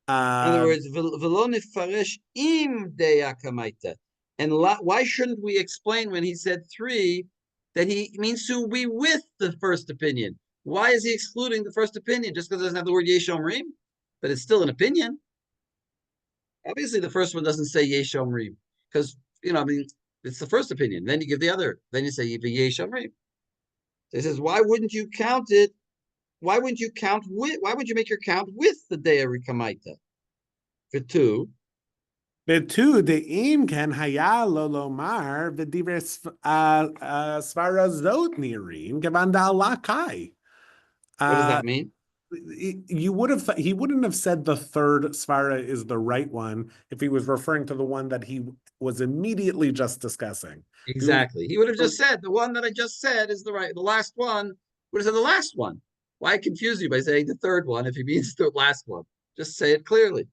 In other words, v'lo nifarish im de'a kamaita. And why shouldn't we explain when he said 3 that he means to be with the first opinion? Why is he excluding the first opinion? Just because it doesn't have the word yesh omrim? But it's still an opinion. Obviously, the first one doesn't say yesh omrim. Because, it's the first opinion. Then you give the other. Then you say yesh omrim. So he says, why wouldn't you count it? Why wouldn't you make your count with the Dea Rikamaita? For 2. Betu de'im ken haya lo lomar v'divrei svarazot nirim kevan da'ala kai. What does that mean? He wouldn't have said the third svara is the right one if he was referring to the one that he was immediately just discussing. Exactly. He would have just said the one that I just said is the right. The last one would have said the last one. Why confuse you by saying the third one if he means the last one? Just say it clearly.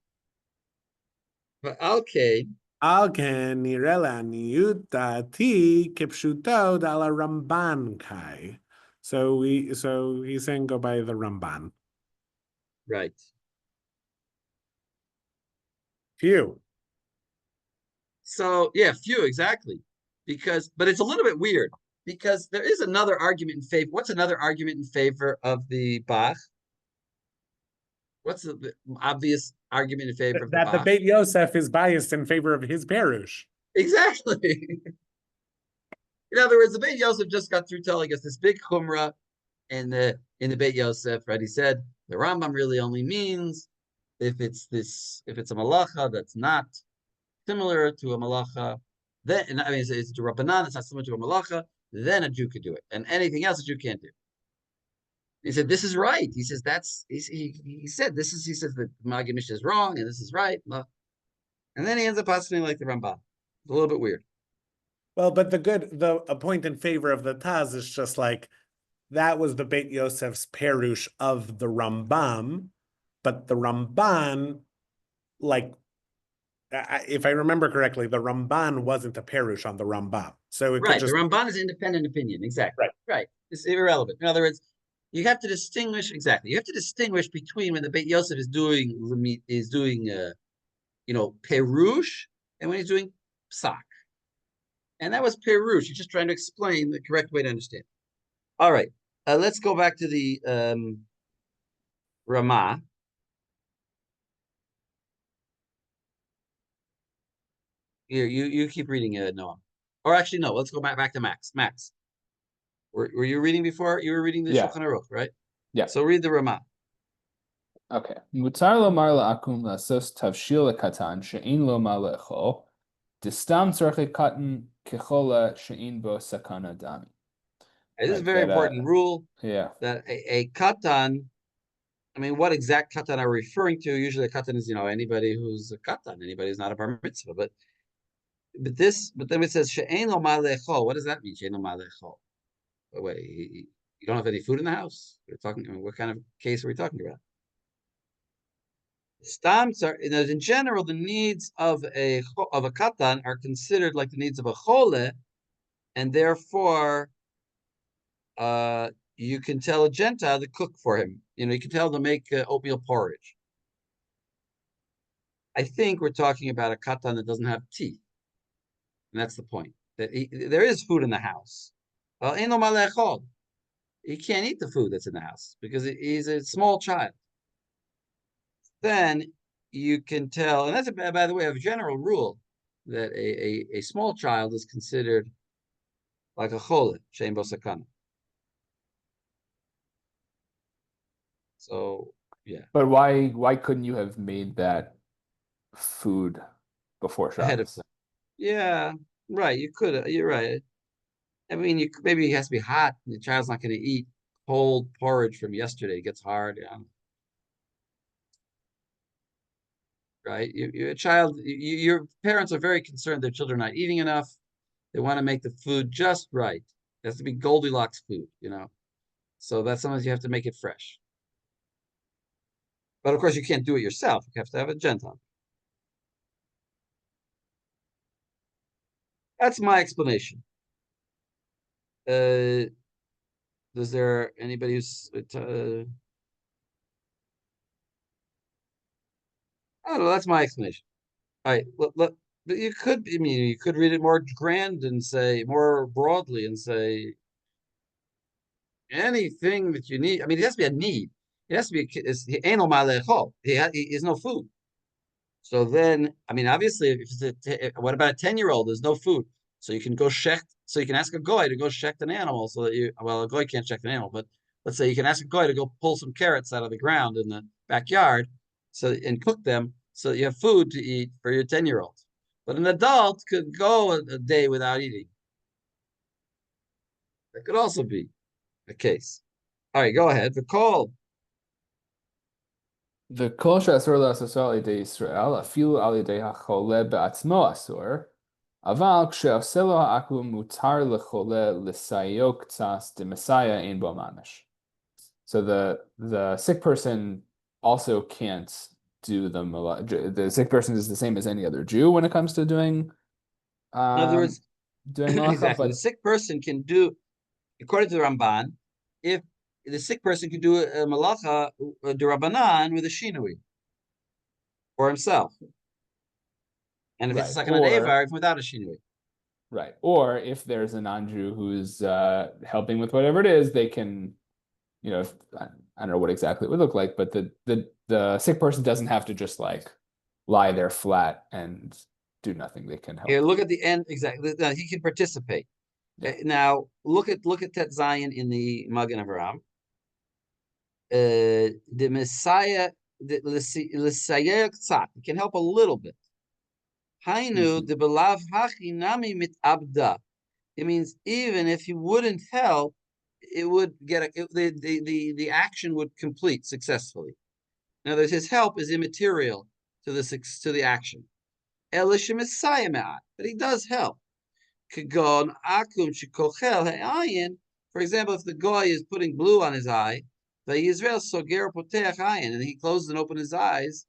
But okay. Alken nirela niutati kipshuto dala Ramban kai. So he's saying go by the Ramban. Right. Few. So few exactly. But it's a little bit weird because there is another argument in favor. What's another argument in favor of the Bach? What's the obvious argument in favor of the Bach? That the Beit Yosef is biased in favor of his Perush. Exactly. In other words, the Beit Yosef just got through telling us this big chumrah in the Beit Yosef, right? He said the Rambam really only means if it's a malacha that's not similar to a malacha, then it's to Rabbanan, it's not similar to a malacha, then a Jew could do it. And anything else a Jew can't do. He said, this is right. He says he said the Maggid Mishnah is wrong and this is right. And then he ends up passing like the Rambam. It's a little bit weird. Well, but a point in favor of the Taz is just like that was the Beit Yosef's Perush of the Rambam, but the Ramban if I remember correctly, the Ramban wasn't a perush on the Rambam, so it could Right, just the Ramban is independent opinion, exactly. Right, it's irrelevant. In other words, you have to distinguish exactly. You have to distinguish between when the Beit Yosef is doing perush, and when he's doing psak. And that was perush. He's just trying to explain the correct way to understand. All right, let's go back to the Ramah. Here, you keep reading, Noam. Or actually, no. Let's go back to Max. Max, were you reading before? You were reading the Yeah. Shulchan Aruch, right? Yeah. So read the Ramah. Okay. Mutar lomar la'akum la'sos tavshil lekatan she'in lo ma le'echol distam tzorchei katan kechola she'in bo sakana dami. This is a very important rule. Yeah. That a katan. I mean, what exact katan are we referring to? Usually, a katan is anybody who's a katan, anybody who's not a bar mitzvah. But then it says she'ein lo ma le'echol. What does that mean? She'ein lo ma le'echol. Wait, you don't have any food in the house? We're talking. What kind of case are we talking about? Stams are, in general, the needs of a katan are considered like the needs of a chole, and therefore, you can tell a Gentile to cook for him. You can tell them to make oatmeal porridge. I think we're talking about a katan that doesn't have teeth, and that's the point. That there is food in the house. He can't eat the food that's in the house because he's a small child. Then you can tell, and that's by the way, a general rule that a small child is considered like a chole, shein bo sakana. So yeah. But why couldn't you have made that food before Ahead of Shabbos? time? Yeah, right. You could. You're right. I mean, maybe it has to be hot. The child's not going to eat cold porridge from yesterday. It gets hard. Right? Your parents are very concerned their children are not eating enough. They want to make the food just right. It has to be Goldilocks food, So that sometimes you have to make it fresh. But of course, you can't do it yourself. You have to have a Gentile. That's my explanation. Is there anybody who's? I don't know. That's my explanation. All right. But you could. I mean, you could read it more grand and say more broadly and say anything that you need. I mean, it has to be a need. It has to be. Anal malechol. He has no food. So then, I mean, obviously, what about a 10-year-old? There's no food, so you can go shecht. So you can ask a goy to go shecht an animal, so that a goy can't shecht an animal, but let's say you can ask a goy to go pull some carrots out of the ground in the backyard, and cook them, so that you have food to eat for your 10-year-old. But an adult could go a day without eating. That could also be a case. All right, go ahead. The call. The kol she'asur la'asosal al yedei Yisrael afilu al yedei hachole be'atzmo asur, aval kshe'oseh lo ha'akum mutar lechole l'sayo k'tzas de'mesaya ein bo mamish. So the sick person also can't do the sick person is the same as any other Jew when it comes to doing. In other words, doing malacha, exactly. The sick person can do, according to the Ramban, if the sick person could do a malacha d'Rabbanan with a shinui for himself, and if it's like an avar without a shinui, right? Or if there's a non-Jew who's helping with whatever it is, they can, I don't know what exactly it would look like, but the sick person doesn't have to just like lie there flat and do nothing. They can help. Here, look at the end exactly. He can participate. Yeah. Now look at Tet Zion in the Magen Avraham. The Messiah, the L'Sayer K'tzat, it can help a little bit. Hainu de belav hachi nami mit abda. It means even if he wouldn't help, it would get the action would complete successfully. In other words, his help is immaterial to the action. Elishim Messiah me'at, but he does help. Kagon akum shikochel ha'ayin. For example, if the goy is putting glue on his eye, the Yisrael soger poteach ayin, and he closes and opens his eyes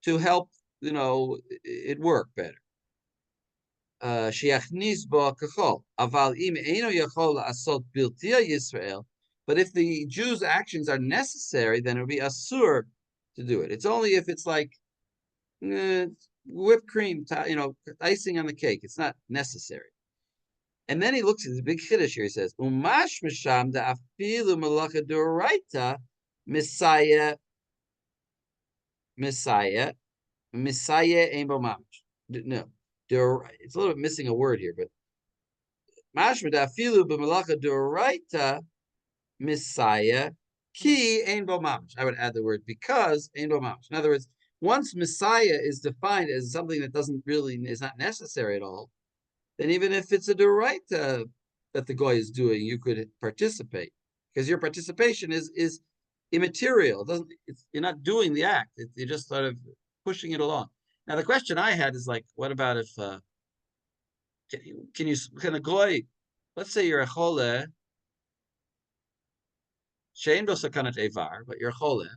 to help it work better. Shiachnis bo kachol. Aval im eino yachol asot biltia Yisrael. But if the Jews' actions are necessary, then it would be asur to do it. It's only if it's like whipped cream, icing on the cake. It's not necessary. And then he looks at the big chiddush here. He says, "Umash misham da afilu malacha doraita Messiah ain bo mamash." No, it's a little bit missing a word here, but mashma da afilu b'malacha doraita Messiah ki ain bo mamash. I would add the word because ain bo mamash. In other words, once Messiah is defined as something that is not necessary at all, then even if it's a doraita that the goy is doing, you could participate because your participation is immaterial. You're not doing the act. You're just sort of pushing it along. Now the question I had is like, what about if can a goy? Let's say you're a chole, shein bo sakanat evar, but you're a chole.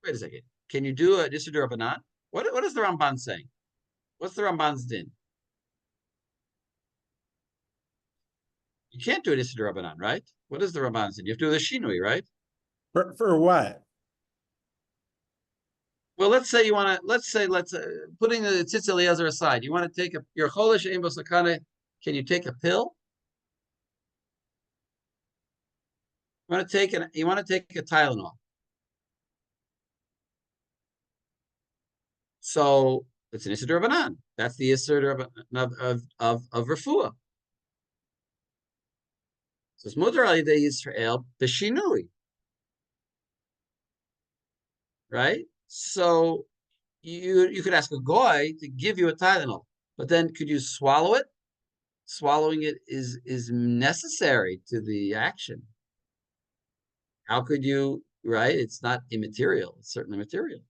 Wait a second. Can you do a Nisr Rabbanan? What is the Ramban saying? What's the Ramban's din? You can't do a Nisr Rabbanan, right? What is the Ramban's din? You have to do the Shinui, right? For what? Well, let's say putting the Tzitz Eliezer aside, you want to take your Cholish Ein Bo Sakana, can you take a pill? You want to take a Tylenol. So it's an Isser Rabbanan. That's the Isser of Refuah. So it's Mutar Al Yidei Yisrael B'Shinui. Right? So you could ask a goy to give you a Tylenol, but then could you swallow it? Swallowing it is necessary to the action. How could you, right? It's not immaterial. It's certainly material.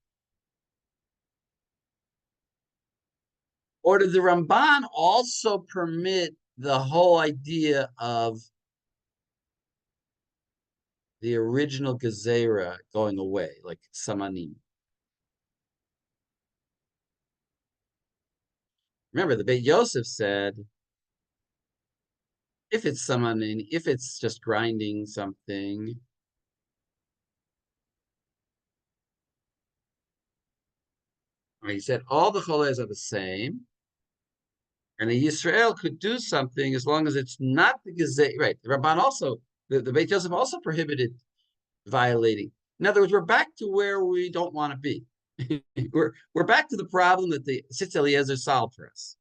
Or did the Ramban also permit the whole idea of the original Gezerah going away, like Samanim? Remember, the Beit Yosef said, if it's Samanim, if it's just grinding something, he said all the choles are the same, and a Yisrael could do something as long as it's not the Gezerah. Right, the Ramban also, the Beit Yosef also prohibited violating. In other words, we're back to where we don't want to be. we're back to the problem that the Tzitz Eliezer solved for us.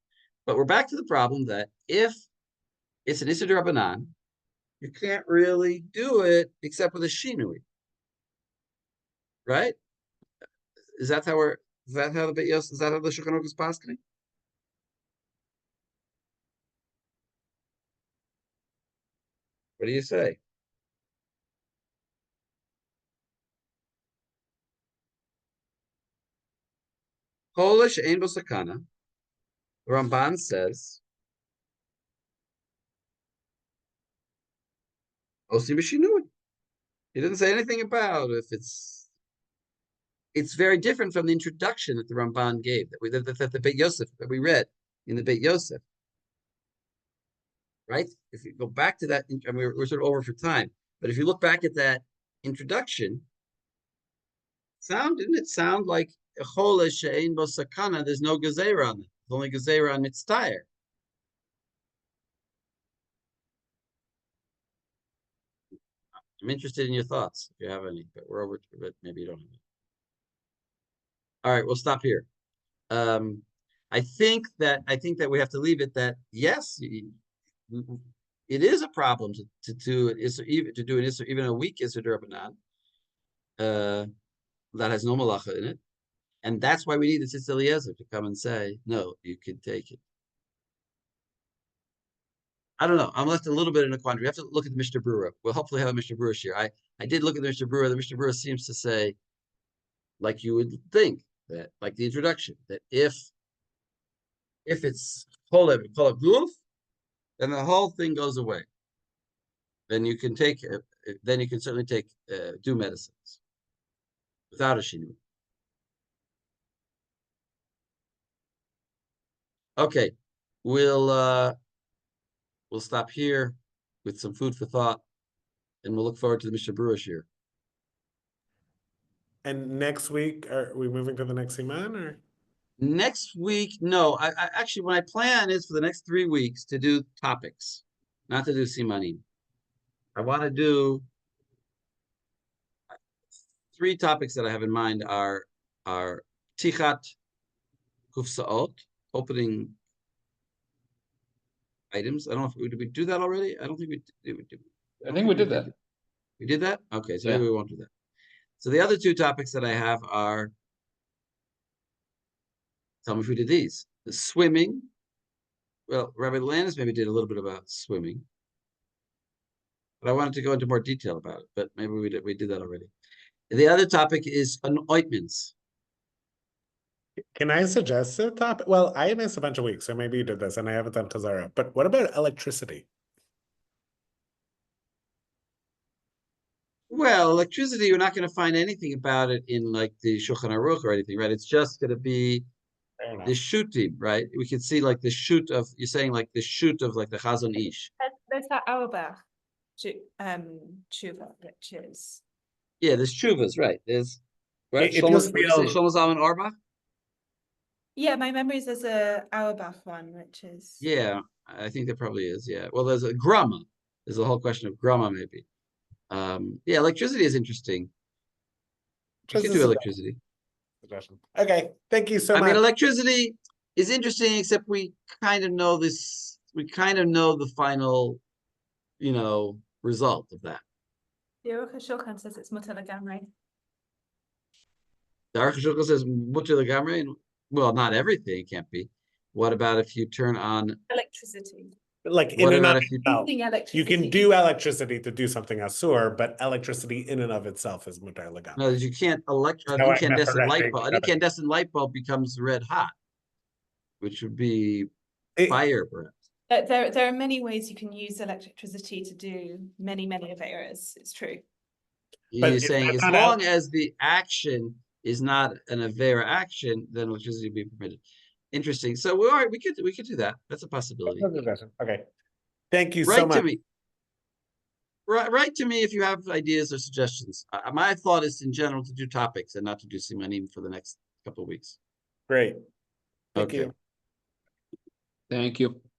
But we're back to the problem that if it's an Isser Rabbanan, you can't really do it except with a Shinui. Right? Is that how the Beit Yosef, is that how the Shulchan Aruch is poskening? What do you say? Polish Ein Bo Sakana. The Ramban says, Osi B'Shinui. He didn't say anything about if it's very different from the introduction that the Ramban gave, that the Beit Yosef, that we read in the Beit Yosef. Right? If you go back to that, I mean, we're sort of over for time, but if you look back at that introduction, didn't it sound like Echole She'ein Bo Sakana, there's no Gezerah on it. There's only Gezerah on Mitztayer. I'm interested in your thoughts, if you have any, but we're over, but maybe you don't have any. All right, we'll stop here. I think that we have to leave it that yes, it is a problem to do an Isser, even a weak Isser D'Rabbanan that has no malacha in it, and that's why we need the Tzitz Eliezer to come and say no, you can take it. I don't know. I'm left a little bit in a quandary. We have to look at the Mishnah Berurah. We'll hopefully have a Mishnah Berurah here. I did look at the Mishnah Berurah. The Mishnah Berurah seems to say, like you would think, that like the introduction, that if it's Cholev Guf, then the whole thing goes away. Then you can take, then you can certainly take, do medicines without a shinui. Okay, we'll stop here with some food for thought, and we'll look forward to the Mishnah Berurah shir. And next week, are we moving to the next Siman or? Next week, no. I actually, my plan is for the next 3 weeks to do topics, not to do simanim. I want to do 3 topics that I have in mind are tichat kufsaot, opening items. I don't know if did we do that already. I don't think we did. I think we did that. We did that? Okay, so Yeah. maybe we won't do that. So the other 2 topics that I have are, tell me if we did these. The swimming. Well, Rabbi Landis maybe did a little bit about swimming. But I wanted to go into more detail about it, but maybe we did that already. The other topic is ointments. Can I suggest a topic? Well, I missed a bunch of weeks, so maybe you did this and I haven't done Chazara. But what about electricity? Well, electricity, you're not going to find anything about it in like the Shulchan Aruch or anything, right? It's just going to be the shooting, right? We can see like the shoot of, you're saying like the shoot of like the Chazon Ish. There's that Auerbach tshuva, which is Yeah, there's chuvas, right? There's, right? It just feels- Shlomo Zalman Auerbach? yeah. My memory is there's a Auerbach one, which is Yeah, I think there probably is, yeah. Well, there's a grama. There's a whole question of grama, maybe. Yeah, electricity is interesting. You Just can a do suggestion. electricity. Okay, thank you so I much. mean, electricity is interesting, except we kind of know this. We kind of know the final, result of that. the Aruch HaShulchan says it's mutar legamrei. The Aruch HaShulchan says mutar legamrei, and well, not everything can't be. What about if you turn on? Electricity. Like in What and about of if you? itself, Using you electricity. can do electricity to do something asur, but electricity in and of itself is mutar No, legamrei. you can't how I incandescent light misread bulb. An it. incandescent light bulb becomes red hot, which would be It- fire, perhaps. There are many ways you can use electricity to do many averas. It's true. But You're saying that's as not long as the action is not an avera action, then electricity would be permitted. Interesting. So we could do that. That's a possibility. Okay. Thank you so Write much. to me. Write to me if you have ideas or suggestions. My thought is in general to do topics and not to do simanim for the next couple of weeks. Great. Thank Okay. you. Thank you.